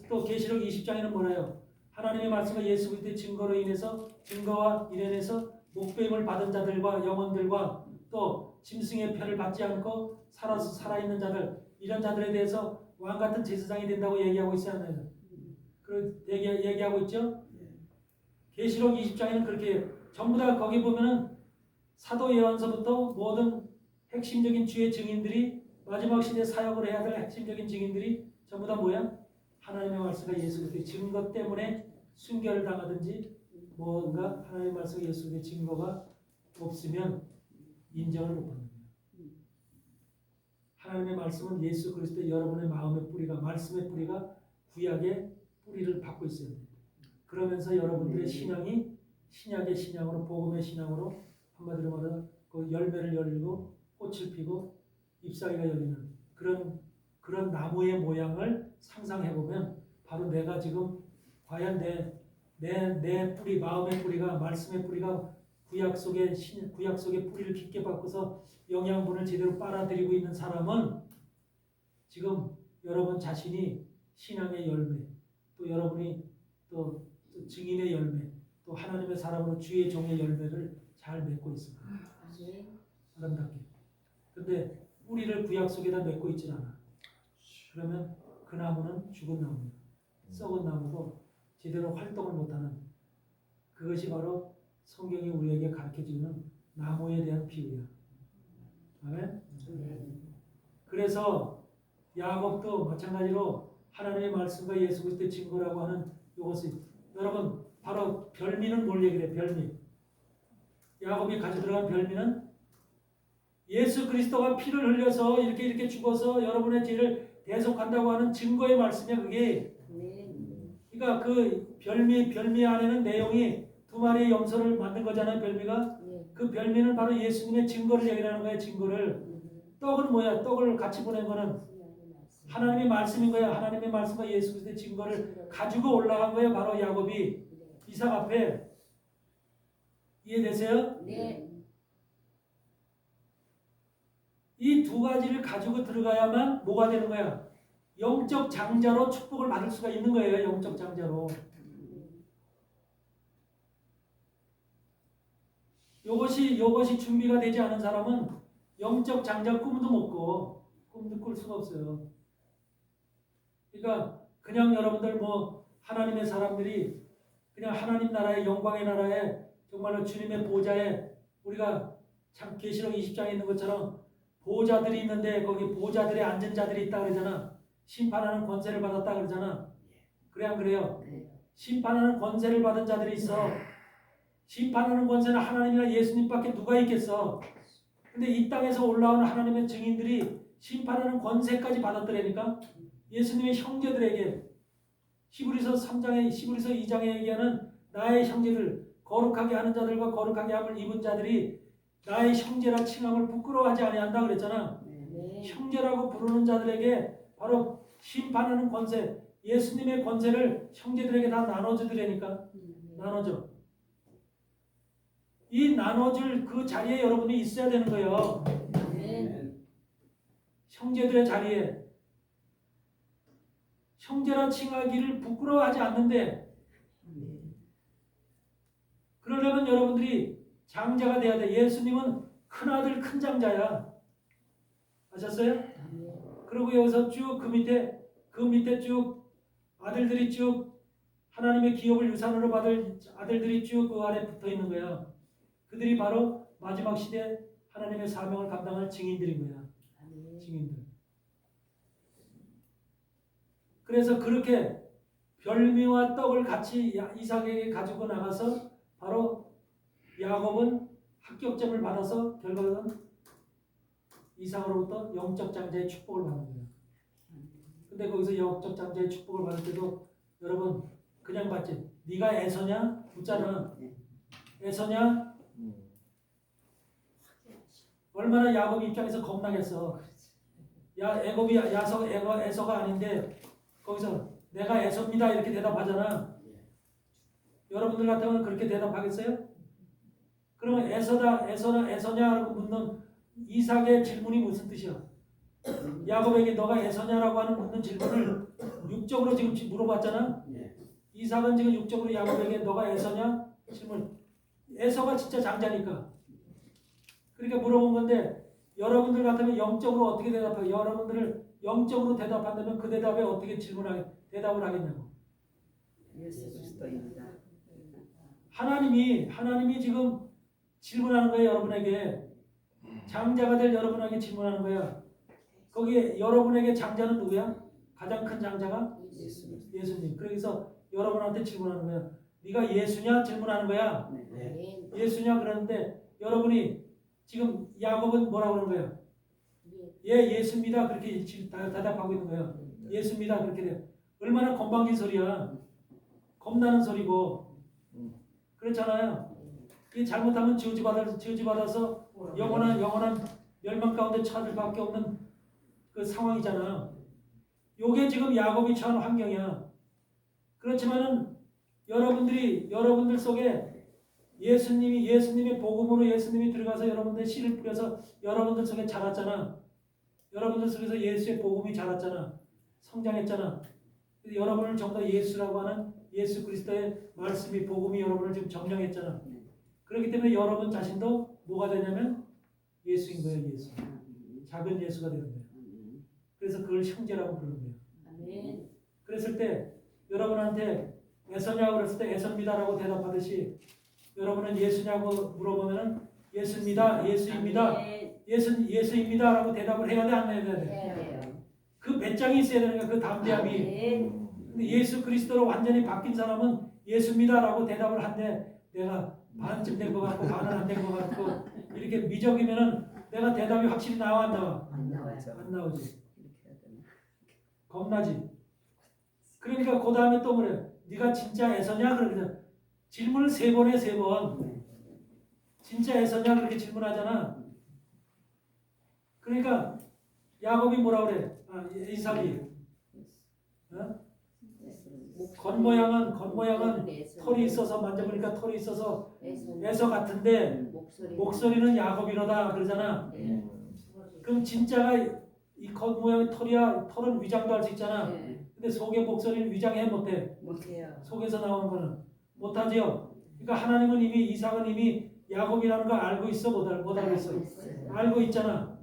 또 계시록 20장에는 뭐래요? 하나님의 말씀과 예수 그리스도의 증거로 인해서 증거와 일련에서 목배임을 받은 자들과 영혼들과 또 짐승의 표를 받지 않고 살아있는 자들, 이런 자들에 대해서 왕 같은 제사장이 된다고 얘기하고 있어요, 하나요? 그 얘기하고 있죠. 계시록 20장에는 그렇게 전부 다 거기 보면은 사도 예언서부터 모든 핵심적인 주의 증인들이 마지막 시대 사역을 해야 될 핵심적인 증인들이 전부 다 뭐야? 하나님의 말씀과 예수 그리스도의 증거 때문에 순교를 당하든지 뭔가 하나님의 말씀과 예수 그리스도의 증거가 없으면 인정을 못 받는 거예요. 하나님의 말씀은 예수 그리스도의 여러분의 마음의 뿌리가, 말씀의 뿌리가 구약의 뿌리를 받고 있어야 돼요. 그러면서 여러분들의 신앙이 신약의 신앙으로, 복음의 신앙으로, 한마디로 말하면 그 열매를 열리고 꽃을 피고 잎사귀가 열리는 그런 나무의 모양을 상상해 보면 바로 내가 지금 과연 내 뿌리, 마음의 뿌리가, 말씀의 뿌리가 구약 속의 뿌리를 깊게 받고서 영양분을 제대로 빨아들이고 있는 사람은 지금 여러분 자신이 신앙의 열매, 또 여러분이 또 증인의 열매, 또 하나님의 사람으로 주의 종의 열매를 잘 맺고 있습니다. 아름답게. 근데 뿌리를 구약 속에다 맺고 있질 않아. 그러면 그 나무는 죽은 나무입니다. 썩은 나무고 제대로 활동을 못하는, 그것이 바로 성경이 우리에게 가르쳐주는 나무에 대한 비유야. 아멘? 그래서 야곱도 마찬가지로 하나님의 말씀과 예수 그리스도의 증거라고 하는 이것이, 여러분 바로 별미는 뭘 얘기해? 별미. 야곱이 가져 들어간 별미는 예수 그리스도가 피를 흘려서 이렇게 죽어서 여러분의 죄를 대속한다고 하는 증거의 말씀이야, 그게. 그러니까 그 별미 안에는 내용이 두 마리의 염소를 만든 거잖아요, 별미가. 그 별미는 바로 예수님의 증거를 얘기하는 거예요, 증거를. 떡은 뭐야? 떡을 같이 보낸 거는 하나님의 말씀인 거야. 하나님의 말씀과 예수 그리스도의 증거를 가지고 올라간 거예요, 바로 야곱이 이삭 앞에. 이해되세요? 네. 이 두 가지를 가지고 들어가야만 뭐가 되는 거야? 영적 장자로 축복을 받을 수가 있는 거예요. 영적 장자로. 요것이 준비가 되지 않은 사람은 영적 장자 꿈도 못 꿔. 꿈도 꿀 수가 없어요. 그러니까 그냥 여러분들 뭐 하나님의 사람들이 그냥 하나님 나라의 영광의 나라에 정말로 주님의 보좌에, 우리가 참 계시록 20장에 있는 것처럼 보좌들이 있는데 거기 보좌들에 앉은 자들이 있다 그러잖아. 심판하는 권세를 받았다 그러잖아. 그래 안 그래요? 심판하는 권세를 받은 자들이 있어. 심판하는 권세는 하나님이나 예수님밖에 누가 있겠어. 근데 이 땅에서 올라오는 하나님의 증인들이 심판하는 권세까지 받았더라니까. 예수님의 형제들에게 히브리서 2장에 얘기하는 나의 형제들, 거룩하게 하는 자들과 거룩하게 함을 입은 자들이 나의 형제라 칭함을 부끄러워하지 아니한다 그랬잖아. 형제라고 부르는 자들에게 바로 심판하는 권세, 예수님의 권세를 형제들에게 다 나눠주더라니까. 나눠줘. 이 나눠줄 그 자리에 여러분이 있어야 되는 거예요. 형제들의 자리에. 형제라 칭하기를 부끄러워하지 않는데, 그러려면 여러분들이 장자가 돼야 돼. 예수님은 큰아들 큰 장자야. 아셨어요? 그리고 여기서 쭉 그 밑에 쭉 아들들이 쭉 하나님의 기업을 유산으로 받을 아들들이 쭉 그 아래 붙어 있는 거야. 그들이 바로 마지막 시대 하나님의 사명을 감당할 증인들인 거야. 증인들. 그래서 그렇게 별미와 떡을 같이 이삭에게 가지고 나가서 바로 야곱은 합격점을 받아서 결과는 이삭으로부터 영적 장자의 축복을 받는 거예요. 근데 거기서 영적 장자의 축복을 받을 때도 여러분 그냥 받지. 네가 에서냐? 묻잖아. 에서냐? 얼마나 야곱 입장에서 겁나겠어. 애굽이 에서가 아닌데 거기서 내가 에서입니다 이렇게 대답하잖아. 여러분들 같으면 그렇게 대답하겠어요? 그러면 에서냐라고 묻는 이삭의 질문이 무슨 뜻이야? 야곱에게 너가 에서냐라고 하는 묻는 질문을 육적으로 지금 물어봤잖아. 네. 이삭은 지금 육적으로 야곱에게 너가 에서냐? 질문. 에서가 진짜 장자니까. 그러니까 물어본 건데 여러분들 같으면 영적으로 어떻게 대답해요? 여러분들을 영적으로 대답한다면 그 대답에 어떻게 대답을 하겠냐고. 예수 그리스도입니다. 하나님이 지금 질문하는 거예요. 여러분에게 장자가 될 여러분에게 질문하는 거야. 거기에 여러분에게 장자는 누구야? 가장 큰 장자가 예수님. 그래서 여러분한테 질문하는 거야. 네가 예수냐? 질문하는 거야. 네. 예수냐? 그러는데 여러분이 지금 야곱은 뭐라고 그러는 거야? 예, 예수입니다. 그렇게 대답하고 있는 거야. 예수입니다. 그렇게 돼. 얼마나 건방진 소리야. 겁나는 소리고. 그렇잖아요. 이 잘못하면 저주받아서 영원한 멸망 가운데 처할 밖에 없는 그 상황이잖아. 요게 지금 야곱이 처한 환경이야. 그렇지만은 여러분들 속에 예수님의 복음으로 예수님이 들어가서 여러분들 씨를 뿌려서 여러분들 속에 자랐잖아. 여러분들 속에서 예수의 복음이 자랐잖아. 성장했잖아. 여러분을 전부 다 예수라고 하는 예수 그리스도의 말씀이 복음이 여러분을 지금 점령했잖아. 그렇기 때문에 여러분 자신도 뭐가 되냐면 예수인 거예요. 예수. 작은 예수가 되는 거예요. 그래서 그걸 형제라고 부르는 거예요. 아멘. 그랬을 때 여러분한테 에서냐고 그랬을 때 에서입니다라고 대답하듯이 여러분은 예수냐고 물어보면은 예수입니다. 예수입니다. 예수입니다라고 대답을 해야 돼, 안 해야 돼? 해야 돼요. 그 배짱이 있어야 되는 거야. 그 담대함이. 아멘. 근데 예수 그리스도로 완전히 바뀐 사람은 예수입니다라고 대답을 한데 내가 반쯤 된 것 같고 반은 안 된 것 같고 이렇게 미적이면은 내가 대답이 확실히 나와 안 나와? 안 나와요. 안 나오지. 이렇게 해야 되나? 겁나지. 그러니까 그 다음에 또 그래. 네가 진짜 에서냐? 그러거든. 질문을 3번 해, 3번. 진짜 에서냐? 그렇게 질문하잖아. 그러니까 야곱이 뭐라 그래? 이삭이. 어? 겉모양은 털이 있어서 만져보니까 털이 있어서 에서 같은데 목소리는 야곱이로다 그러잖아. 그럼 진짜가 이 겉모양이 털이야. 털은 위장도 할 수 있잖아. 근데 속의 목소리는 위장해 못해? 못해요. 속에서 나오는 거는 못하지요. 그러니까 하나님은 이삭은 이미 야곱이라는 거 알고 있어? 못 알고 있어? 알고 있잖아.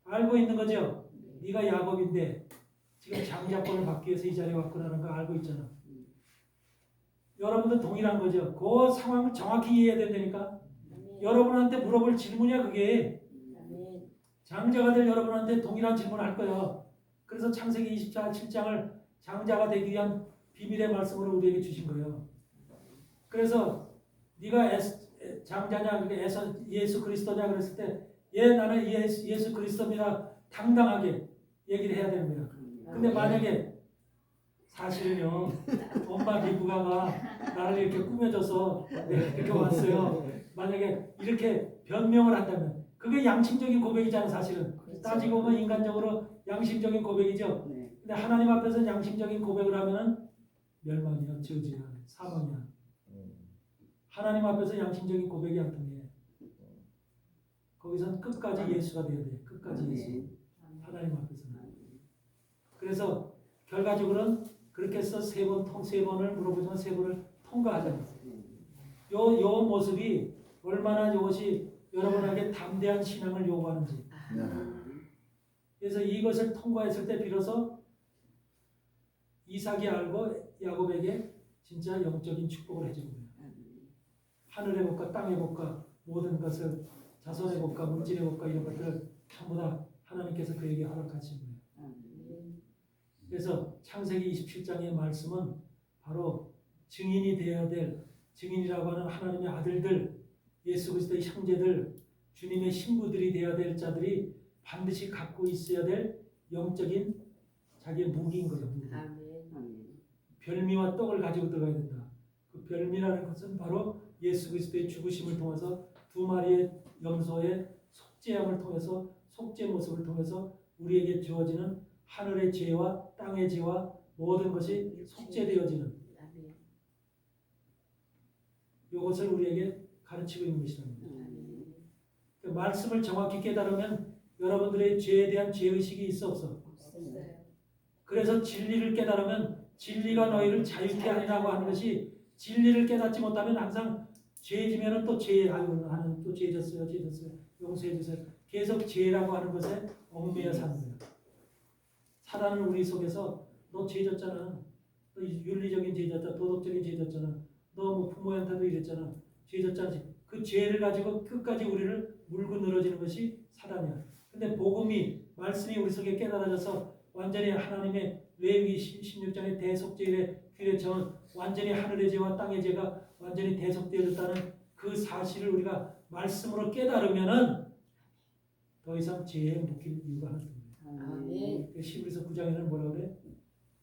알고 있는 거죠. 네가 야곱인데 지금 장자권을 받기 위해서 이 자리에 왔구나라는 거 알고 있잖아. 여러분도 동일한 거죠. 그 상황을 정확히 이해해야 된다니까. 여러분한테 물어볼 질문이야 그게. 장자가 될 여러분한테 동일한 질문을 할 거예요. 그래서 창세기 27장을 장자가 되기 위한 비밀의 말씀으로 우리에게 주신 거예요. 그래서 네가 장자냐, 예수 그리스도냐 그랬을 때 예, 나는 예수 그리스도입니다. 당당하게 얘기를 해야 되는 거야. 근데 만약에 사실은요, 엄마 미부가가 나를 이렇게 꾸며줘서 내가 이렇게 왔어요. 만약에 이렇게 변명을 한다면 그게 양심적인 고백이잖아. 사실은 따지고 보면 인간적으로 양심적인 고백이죠. 근데 하나님 앞에서 양심적인 고백을 하면은 멸망이야, 저주야, 사망이야. 하나님 앞에서 양심적인 고백이 안 통해. 거기선 끝까지 예수가 돼야 돼. 끝까지 예수. 하나님 앞에서는. 그래서 결과적으로는 그렇게 해서 세 번을 물어보지만 3번을 통과하잖아. 요 모습이 얼마나 이것이 여러분에게 담대한 신앙을 요구하는지. 그래서 이것을 통과했을 때 비로소 이삭이 알고 야곱에게 진짜 영적인 축복을 해주는 거예요. 하늘의 복과 땅의 복과 모든 것을 자손의 복과 문진의 복과 이런 것들을 전부 다 하나님께서 그에게 허락하신 거예요. 그래서 창세기 27장의 말씀은 바로 증인이 되어야 될, 증인이라고 하는 하나님의 아들들, 예수 그리스도의 형제들, 주님의 신부들이 되어야 될 자들이 반드시 갖고 있어야 될 영적인 자기의 무기인 거죠. 무기. 별미와 떡을 가지고 들어가야 된다. 그 별미라는 것은 바로 예수 그리스도의 죽으심을 통해서 2마리의 염소의 속죄함을 통해서 속죄 모습을 통해서 우리에게 주어지는 하늘의 죄와 땅의 죄와 모든 것이 속죄되어지는 이것을 우리에게 가르치고 있는 것이라는 거예요. 아멘. 그 말씀을 정확히 깨달으면 여러분들의 죄에 대한 죄의식이 있어 없어? 없어요. 그래서 진리를 깨달으면 진리가 너희를 자유케 하리라고 하는 것이, 진리를 깨닫지 못하면 항상 죄 지면은 또 죄, 아유 나는 또 죄 졌어요, 용서해 주세요. 계속 죄라고 하는 것에 얽매여 사는 거예요. 사단은 우리 속에서 너 죄 졌잖아, 너 윤리적인 죄 졌잖아, 도덕적인 죄 졌잖아, 너 뭐 부모한테도 이랬잖아, 죄 졌잖아. 그 죄를 가지고 끝까지 우리를 물고 늘어지는 것이 사단이야. 근데 복음이, 말씀이 우리 속에 깨달아져서 완전히 하나님의 레위기 16장의 대속죄의 규례처럼 완전히 하늘의 죄와 땅의 죄가 완전히 대속되어졌다는 그 사실을 우리가 말씀으로 깨달으면은 더 이상 죄에 묶일 이유가 하나도 없습니다. 아멘. 시브리서 9장에는 뭐라 그래?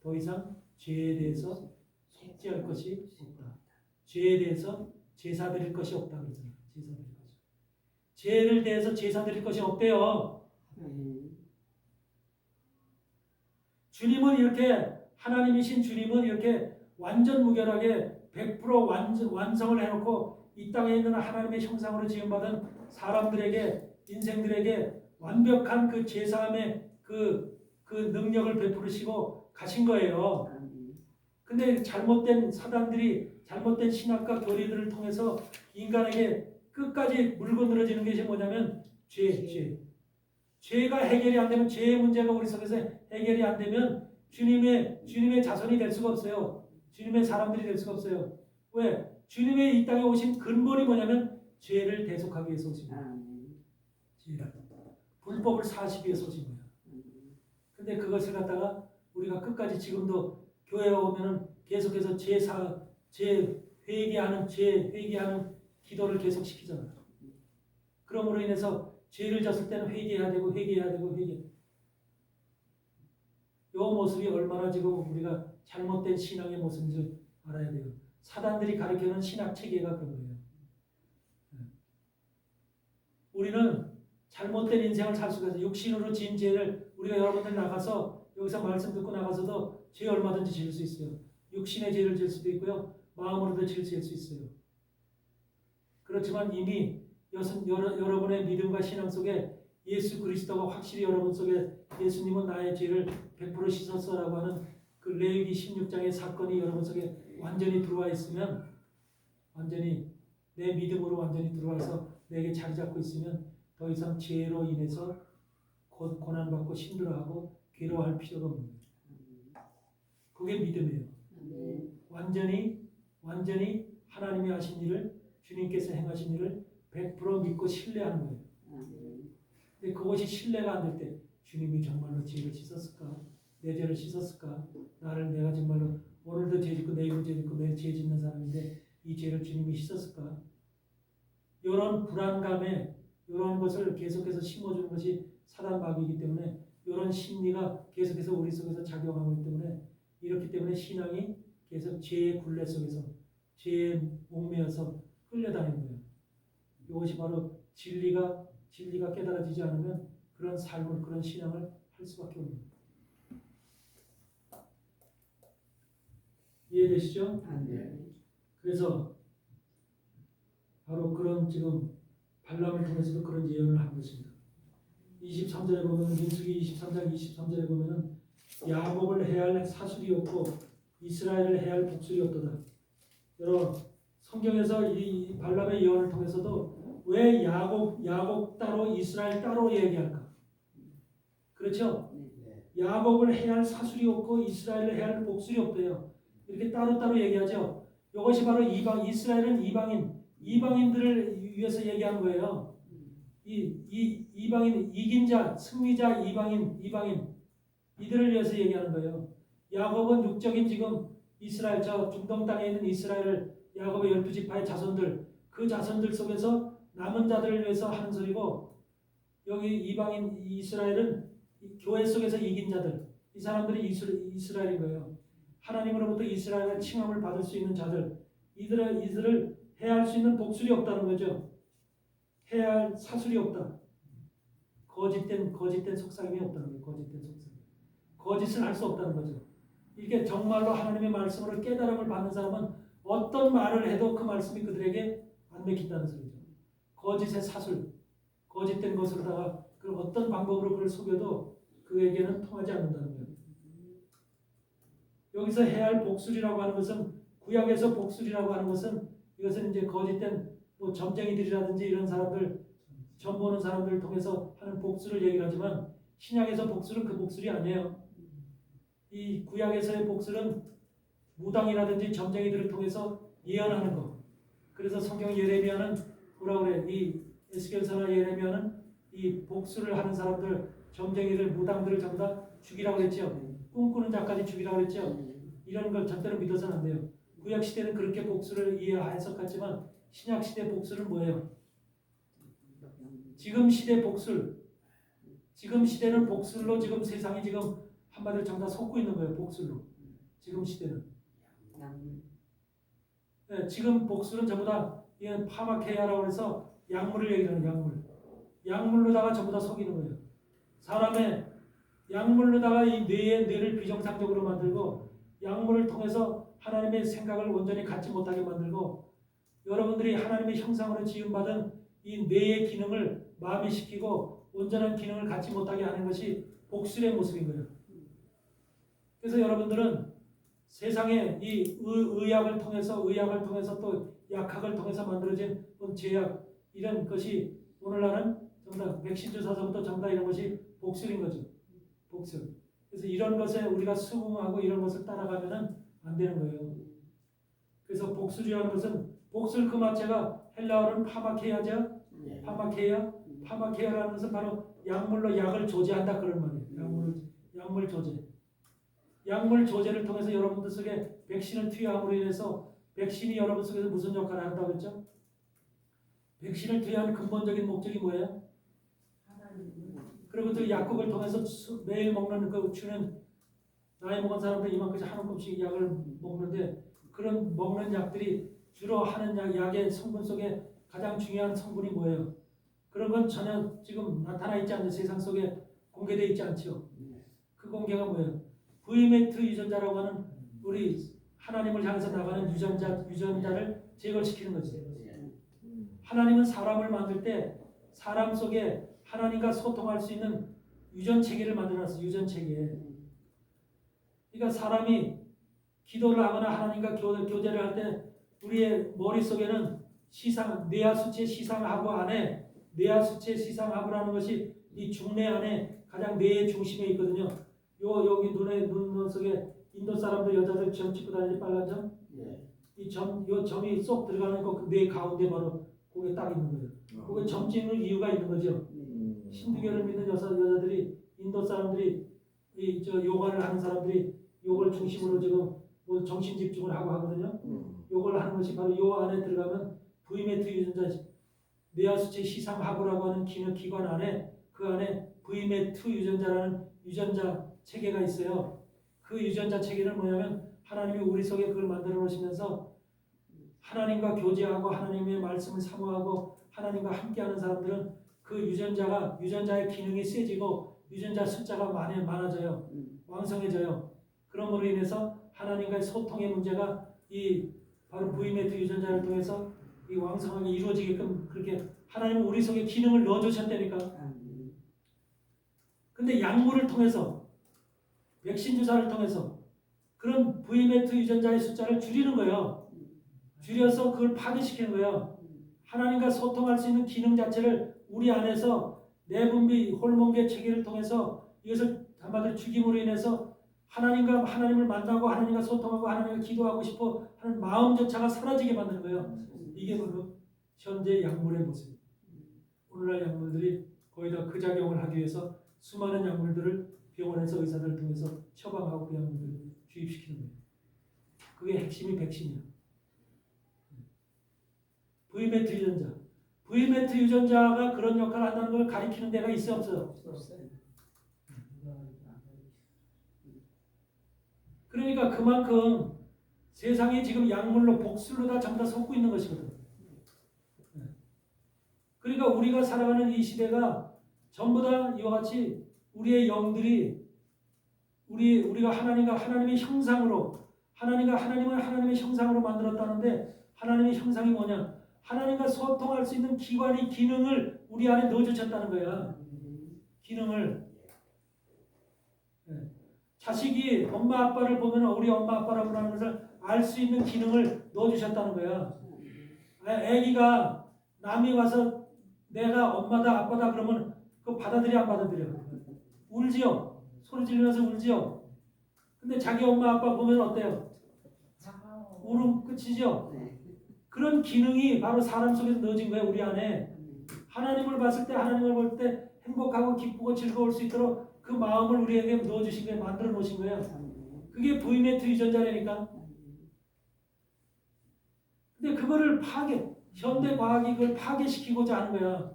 더 이상 죄에 대해서 속죄할 것이 없다. 죄에 대해서 제사 드릴 것이 없다 그러잖아. 제사 드릴 것이. 죄를 대해서 제사 드릴 것이 없대요. 주님은 이렇게, 하나님이신 주님은 이렇게 완전 무결하게 100% 완성을 해놓고 이 땅에 있는 하나님의 형상으로 지음받은 사람들에게, 인생들에게 완벽한 그 제사함의 그 능력을 베푸시고 가신 거예요. 근데 잘못된 사단들이, 잘못된 신학과 교리들을 통해서 인간에게 끝까지 물고 늘어지는 것이 뭐냐면 죄가 해결이 안 되면, 죄의 문제가 우리 속에서 해결이 안 되면 주님의 자손이 될 수가 없어요. 주님의 사람들이 될 수가 없어요. 왜? 주님의 이 땅에 오신 근본이 뭐냐면 죄를 대속하기 위해서 오신 거예요. 죄를. 불법을 사시기 위해서 오신 거예요. 근데 그것을 갖다가 우리가 끝까지 지금도 교회에 오면은 계속해서 죄 회개하는 기도를 계속 시키잖아요. 그러므로 인해서 죄를 졌을 때는 회개해야 되고. 이 모습이 얼마나 지금 우리가 잘못된 신앙의 모습인지 알아야 돼요. 사단들이 가르치는 신학 체계가 그런 거예요. 우리는 잘못된 인생을 살 수가 있어요. 육신으로 지은 죄를 우리가 여러분들 나가서 여기서 말씀 듣고 나가서도 죄 얼마든지 지을 수 있어요. 육신의 죄를 지을 수도 있고요. 마음으로도 지을 수 있어요. 그렇지만 이미 여러분의 믿음과 신앙 속에 예수 그리스도가 확실히 여러분 속에, 예수님은 나의 죄를 100% 씻었어라고 하는 그 레위기 16장의 사건이 여러분 속에 완전히 들어와 있으면, 완전히 내 믿음으로 완전히 들어와서 내게 자리 잡고 있으면 더 이상 죄로 인해서 고난받고 힘들어하고 괴로워할 필요가 없는 거예요. 그게 믿음이에요. 완전히 하나님이 하신 일을, 주님께서 행하신 일을 100% 믿고 신뢰하는 거예요. 근데 그것이 신뢰가 안 될 때, 주님이 정말로 죄를 씻었을까? 내 죄를 씻었을까? 내가 정말로 오늘도 죄 짓고 내일도 죄 짓고 매일 죄 짓는 사람인데 이 죄를 주님이 씻었을까? 이런 불안감에, 이런 것을 계속해서 심어주는 것이 사단 마귀이기 때문에, 이런 심리가 계속해서 우리 속에서 작용하고 있기 때문에, 이렇기 때문에 신앙이 계속 죄의 굴레 속에서, 죄에 목매어서 끌려다니는 거예요. 이것이 바로 진리가 깨달아지지 않으면 그런 삶을, 그런 신앙을 할 수밖에 없는 거예요. 이해되시죠? 그래서 바로 그런, 지금 발람을 통해서도 그런 예언을 한 것입니다. 23절에 보면, 민수기 23장 23절에 보면은 야곱을 해할 사술이 없고 이스라엘을 해할 복술이 없도다. 여러분, 성경에서 이 발람의 예언을 통해서도 왜 야곱 따로 이스라엘 따로 얘기할까? 그렇죠? 야곱을 해야 할 사술이 없고 이스라엘을 해야 할 복술이 없대요. 이렇게 따로따로 얘기하죠. 이것이 바로 이스라엘은 이방인들을 위해서 얘기하는 거예요. 이방인, 이긴 자, 승리자, 이방인 이들을 위해서 얘기하는 거예요. 야곱은 육적인 지금 이스라엘, 저 중동 땅에 있는 이스라엘을, 야곱의 12지파의 자손들, 그 자손들 속에서 남은 자들을 위해서 하는 소리고, 여기 이방인 이스라엘은 교회 속에서 이긴 자들, 이 사람들이 이스라엘인 거예요. 하나님으로부터 이스라엘의 칭함을 받을 수 있는 자들, 이들을 해할 수 있는 복술이 없다는 거죠. 해야 할 사술이 없다. 거짓된 속삭임이 없다는 거예요. 거짓된 속삭임. 거짓을 할 수 없다는 거죠. 이게 정말로 하나님의 말씀으로 깨달음을 받는 사람은 어떤 말을 해도 그 말씀이 그들에게 안 맥힌다는 소리죠. 거짓의 사술, 거짓된 것으로다가 그 어떤 방법으로 그를 속여도 그에게는 통하지 않는다는 거예요. 여기서 해야 할 복술이라고 하는 것은 구약에서 복술이라고 하는 것은 이것은 이제 거짓된 뭐 점쟁이들이라든지 이런 사람들 점 보는 사람들을 통해서 하는 복술을 얘기를 하지만 신약에서 복술은 그 복술이 아니에요. 이 구약에서의 복술은 무당이라든지 점쟁이들을 통해서 예언하는 것. 그래서 성경 예레미야는 뭐라 그래? 이 에스겔서나 예레미야는 이 복술을 하는 사람들, 점쟁이들, 무당들을 전부 다 죽이라고 그랬죠. 꿈꾸는 자까지 죽이라고 그랬죠. 이런 걸 절대로 믿어서는 안 돼요. 구약 시대는 그렇게 복술을 해석했지만 신약 시대 복술은 뭐예요? 지금 시대 복술. 지금 시대는 복술로 지금 세상이 지금 한마디로 전부 다 속고 있는 거예요. 복술로. 지금 시대는. 네, 지금 복술은 전부 다 파마케이아라고 해서 약물을 얘기하는 약물. 약물로다가 전부 다 속이는 거예요. 사람의 약물로다가 이 뇌를 비정상적으로 만들고 약물을 통해서 하나님의 생각을 온전히 갖지 못하게 만들고 여러분들이 하나님의 형상으로 지음받은 이 뇌의 기능을 마비시키고 온전한 기능을 갖지 못하게 하는 것이 복술의 모습인 거예요. 그래서 여러분들은 세상에 이 의학을 통해서 또 약학을 통해서 만들어진 제약 이런 것이 오늘날은 전부 다 백신 주사서부터 전부 다 이런 것이 복술인 거죠. 복술. 그래서 이런 것에 우리가 수긍하고 이런 것을 따라가면은 안 되는 거예요. 그래서 복술이라는 것은 복술 그 마체가 헬라어로는 파마케이아죠. 파마케이아라는 것은 바로 약물로 약을 조제한다 그런 말이에요. 약물 조제. 약물 조제를 통해서 여러분들 속에 백신을 투여함으로 인해서 백신이 여러분 속에서 무슨 역할을 한다고 했죠? 백신을 투여하는 근본적인 목적이 뭐예요? 그리고 또 약국을 통해서 매일 먹는 그 주는 나이 먹은 사람들 이만큼씩 한 움큼씩 약을 먹는데 그런 먹는 약들이 주로 하는 약의 성분 속에 가장 중요한 성분이 뭐예요? 그런 건 전혀 지금 나타나 있지 않는 세상 속에 공개되어 있지 않죠. 그 공개가 뭐예요? V메트 유전자라고 하는 우리 하나님을 향해서 나가는 유전자를 제거시키는 거죠. 하나님은 사람을 만들 때 사람 속에 하나님과 소통할 수 있는 유전 체계를 만들어놨어요. 유전 체계. 그러니까 사람이 기도를 하거나 하나님과 교제를 할 때 우리의 머릿속에는 뇌하수체 시상하부 안에 뇌하수체 시상하부라는 것이 이 중뇌 안에 가장 뇌의 중심에 있거든요. 여기 눈 속에 인도 사람들 여자들 점 찍고 다니는 빨간 점, 요 점이 쏙 들어가는 거 뇌 가운데 바로 거기에 딱 있는 거예요. 거기에 점 찍는 이유가 있는 거죠. 힌두교를 믿는 여자들이 인도 사람들이 요가를 하는 사람들이 요걸 중심으로 지금 뭐 정신 집중을 하고 하거든요. 요걸 하는 것이 바로 요 안에 들어가면 V메트 유전자 뇌하수체 시상하부라고 하는 기관 안에 그 안에 V메트 유전자라는 유전자 체계가 있어요. 그 유전자 체계는 뭐냐면 하나님이 우리 속에 그걸 만들어 놓으시면서 하나님과 교제하고 하나님의 말씀을 사모하고 하나님과 함께하는 사람들은 그 유전자의 기능이 세지고 유전자 숫자가 많아져요. 왕성해져요. 그러므로 인해서 하나님과의 소통의 문제가 이 바로 V메트 유전자를 통해서 이 왕성하게 이루어지게끔 그렇게 하나님은 우리 속에 기능을 넣어주셨다니까. 근데 약물을 통해서 백신 주사를 통해서 그런 V메트 유전자의 숫자를 줄이는 거예요. 줄여서 그걸 파괴시키는 거예요. 하나님과 소통할 수 있는 기능 자체를 우리 안에서 내분비 호르몬계 체계를 통해서 이것을 한마디로 죽임으로 인해서 하나님을 만나고 하나님과 소통하고 하나님과 기도하고 싶어 하는 마음조차가 사라지게 만드는 거예요. 이게 바로 현재 약물의 모습. 오늘날 약물들이 거의 다 그 작용을 하기 위해서 수많은 약물들을 병원에서 의사들을 통해서 처방하고 그 약물들을 주입시키는 거예요. 그게 핵심이 백신이야. V메트 유전자. V메트 유전자가 그런 역할을 한다는 걸 가리키는 데가 있어 없어요? 그러니까 그만큼 세상이 지금 약물로 복술로 다 전부 다 속고 있는 것이거든. 그러니까 우리가 살아가는 이 시대가 전부 다 이와 같이 우리의 영들이 우리가 하나님과 하나님의 형상으로 하나님은 하나님의 형상으로 만들었다는데 하나님의 형상이 뭐냐? 하나님과 소통할 수 있는 기관의 기능을 우리 안에 넣어주셨다는 거야. 기능을. 자식이 엄마 아빠를 보면 우리 엄마 아빠라고 하는 것을 알 수 있는 기능을 넣어주셨다는 거야. 애기가 남이 와서 내가 엄마다 아빠다 그러면 그거 받아들여 안 받아들여? 울지요. 소리 지르면서 울지요. 근데 자기 엄마 아빠 보면 어때요? 울음 끝이죠. 그런 기능이 바로 사람 속에서 넣어진 거예요. 우리 안에. 하나님을 봤을 때 하나님을 볼 때 행복하고 기쁘고 즐거울 수 있도록 그 마음을 우리에게 넣어주신 거예요. 만들어 놓으신 거예요. 그게 부임의 유전자라니까. 근데 그거를 현대 과학이 그걸 파괴시키고자 하는 거야.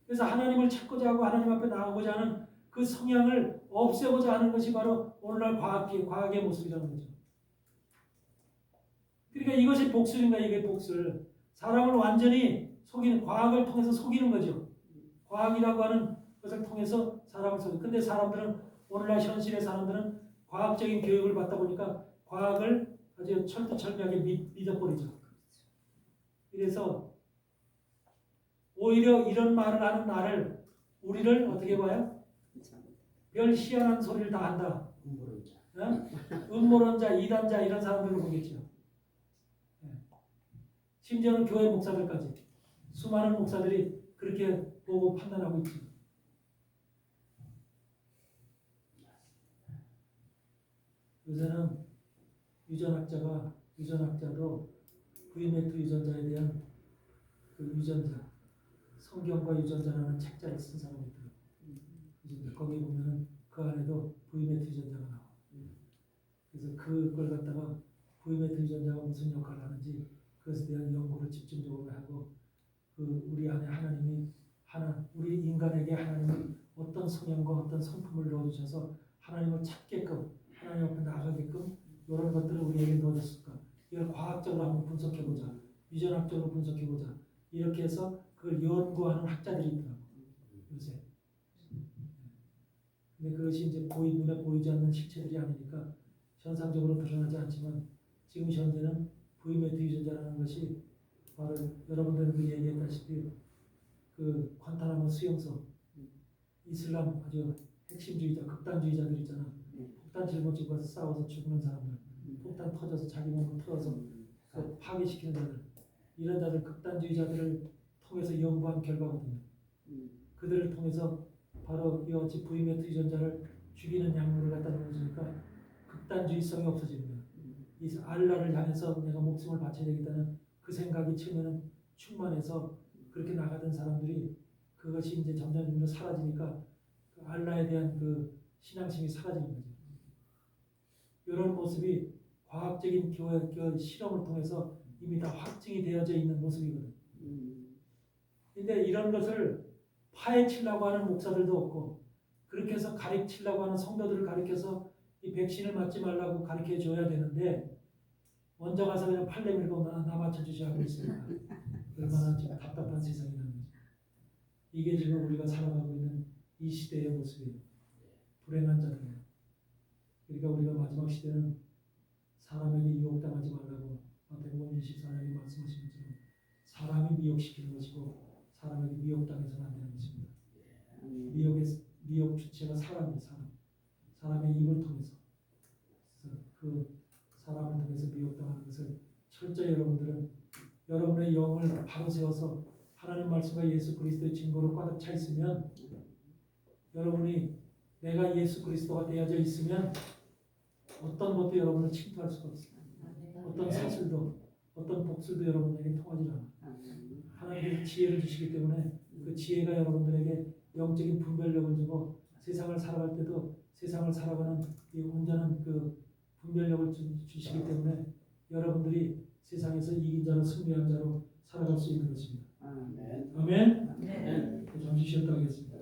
그래서 하나님을 찾고자 하고 하나님 앞에 나가고자 하는 그 성향을 없애고자 하는 것이 바로 오늘날 과학의 모습이라는 거죠. 그러니까 이것이 복술인가 이게 복술. 사람을 완전히 속이는 과학을 통해서 속이는 거죠. 과학이라고 하는 것을 통해서 사람을 속이는. 근데 사람들은 오늘날 현실의 사람들은 과학적인 교육을 받다 보니까 과학을 아주 철두철미하게 믿어버리죠. 그래서 오히려 이런 말을 하는 나를 우리를 어떻게 봐요? 별 희한한 소리를 다 한다. 음모론자, 이단자 이런 사람들을 보겠죠. 심지어는 교회 목사들까지 수많은 목사들이 그렇게 보고 판단하고 있죠. 요새는 유전학자도 VMAT 유전자에 대한 그 유전자, 성경과 유전자라는 책자를 쓴 사람이 있더라고요. 거기 보면은 그 안에도 VMAT 유전자가 나와. 그래서 그걸 갖다가 VMAT 유전자가 무슨 역할을 하는지 그것에 대한 연구를 집중적으로 하고 그 우리 안에 우리 인간에게 하나님은 어떤 성향과 어떤 성품을 넣어주셔서 하나님을 찾게끔 하나님 앞에 나가게끔 이런 것들을 우리에게 넣어줬을까? 이걸 과학적으로 한번 분석해보자. 유전학적으로 분석해보자. 이렇게 해서 그걸 연구하는 학자들이 있더라고요. 요새. 근데 그것이 이제 눈에 보이지 않는 실체들이 아니니까 현상적으로 드러나지 않지만 지금 현재는 VMAT 유전자라는 것이 바로 여러분들도 얘기했다시피 그 관타나모 수용소 이슬람 아주 핵심주의자, 극단주의자들 있잖아. 폭탄 짊어지고 가서 싸워서 죽는 사람들, 폭탄 터져서 자기 몸을 터져서 그 파괴시키는 자들, 이런 자들 극단주의자들을 통해서 연구한 결과거든요. 그들을 통해서 바로 이같이 VMAT 유전자를 죽이는 약물을 갖다 넣어주니까 극단주의성이 없어지는 거예요. 이 알라를 향해서 내가 목숨을 바쳐야 되겠다는 그 생각이 처음에는 충만해서 그렇게 나가던 사람들이 그것이 이제 점점 사라지니까 그 알라에 대한 그 신앙심이 사라지는 거죠. 이런 모습이 과학적인 실험을 통해서 이미 다 확증이 되어져 있는 모습이거든. 근데 이런 것을 파헤치려고 하는 목사들도 없고 그렇게 해서 가르치려고 하는 성도들을 가르쳐서 이 백신을 맞지 말라고 가르쳐 줘야 되는데 먼저 가서 그냥 팔레 밀고 나 맞춰주셔야 하고 있으니까 얼마나 지금 답답한 세상이라는 거죠. 이게 지금 우리가 살아가고 있는 이 시대의 모습이에요. 불행한 자들이에요. 그러니까 우리가 마지막 시대는 사람에게 유혹당하지 말라고 마태복음 24장에 말씀하신 것처럼 사람이 미혹시키는 것이고 사람에게 미혹당해서는 안 되는 것입니다. 미혹 주체가 사람이에요. 사람의 입을 통해서. 그래서 그 사람을 통해서 미혹당하는 것을 철저히 여러분들은 여러분의 영을 바로 세워서 하나님 말씀과 예수 그리스도의 증거로 가득 차 있으면 여러분이 내가 예수 그리스도가 되어져 있으면 어떤 것도 여러분을 침투할 수가 없어요. 어떤 사슬도 어떤 복술도 여러분에게 통하지 않아. 하나님께서 지혜를 주시기 때문에 그 지혜가 여러분들에게 영적인 분별력을 주고 세상을 살아갈 때도 세상을 살아가는 이 온전한 그 분별력을 주시기 때문에 여러분들이 세상에서 이긴 자로 승리한 자로 살아갈 수 있는 것입니다. 아멘. 아멘. 잠시 쉬었다 하겠습니다.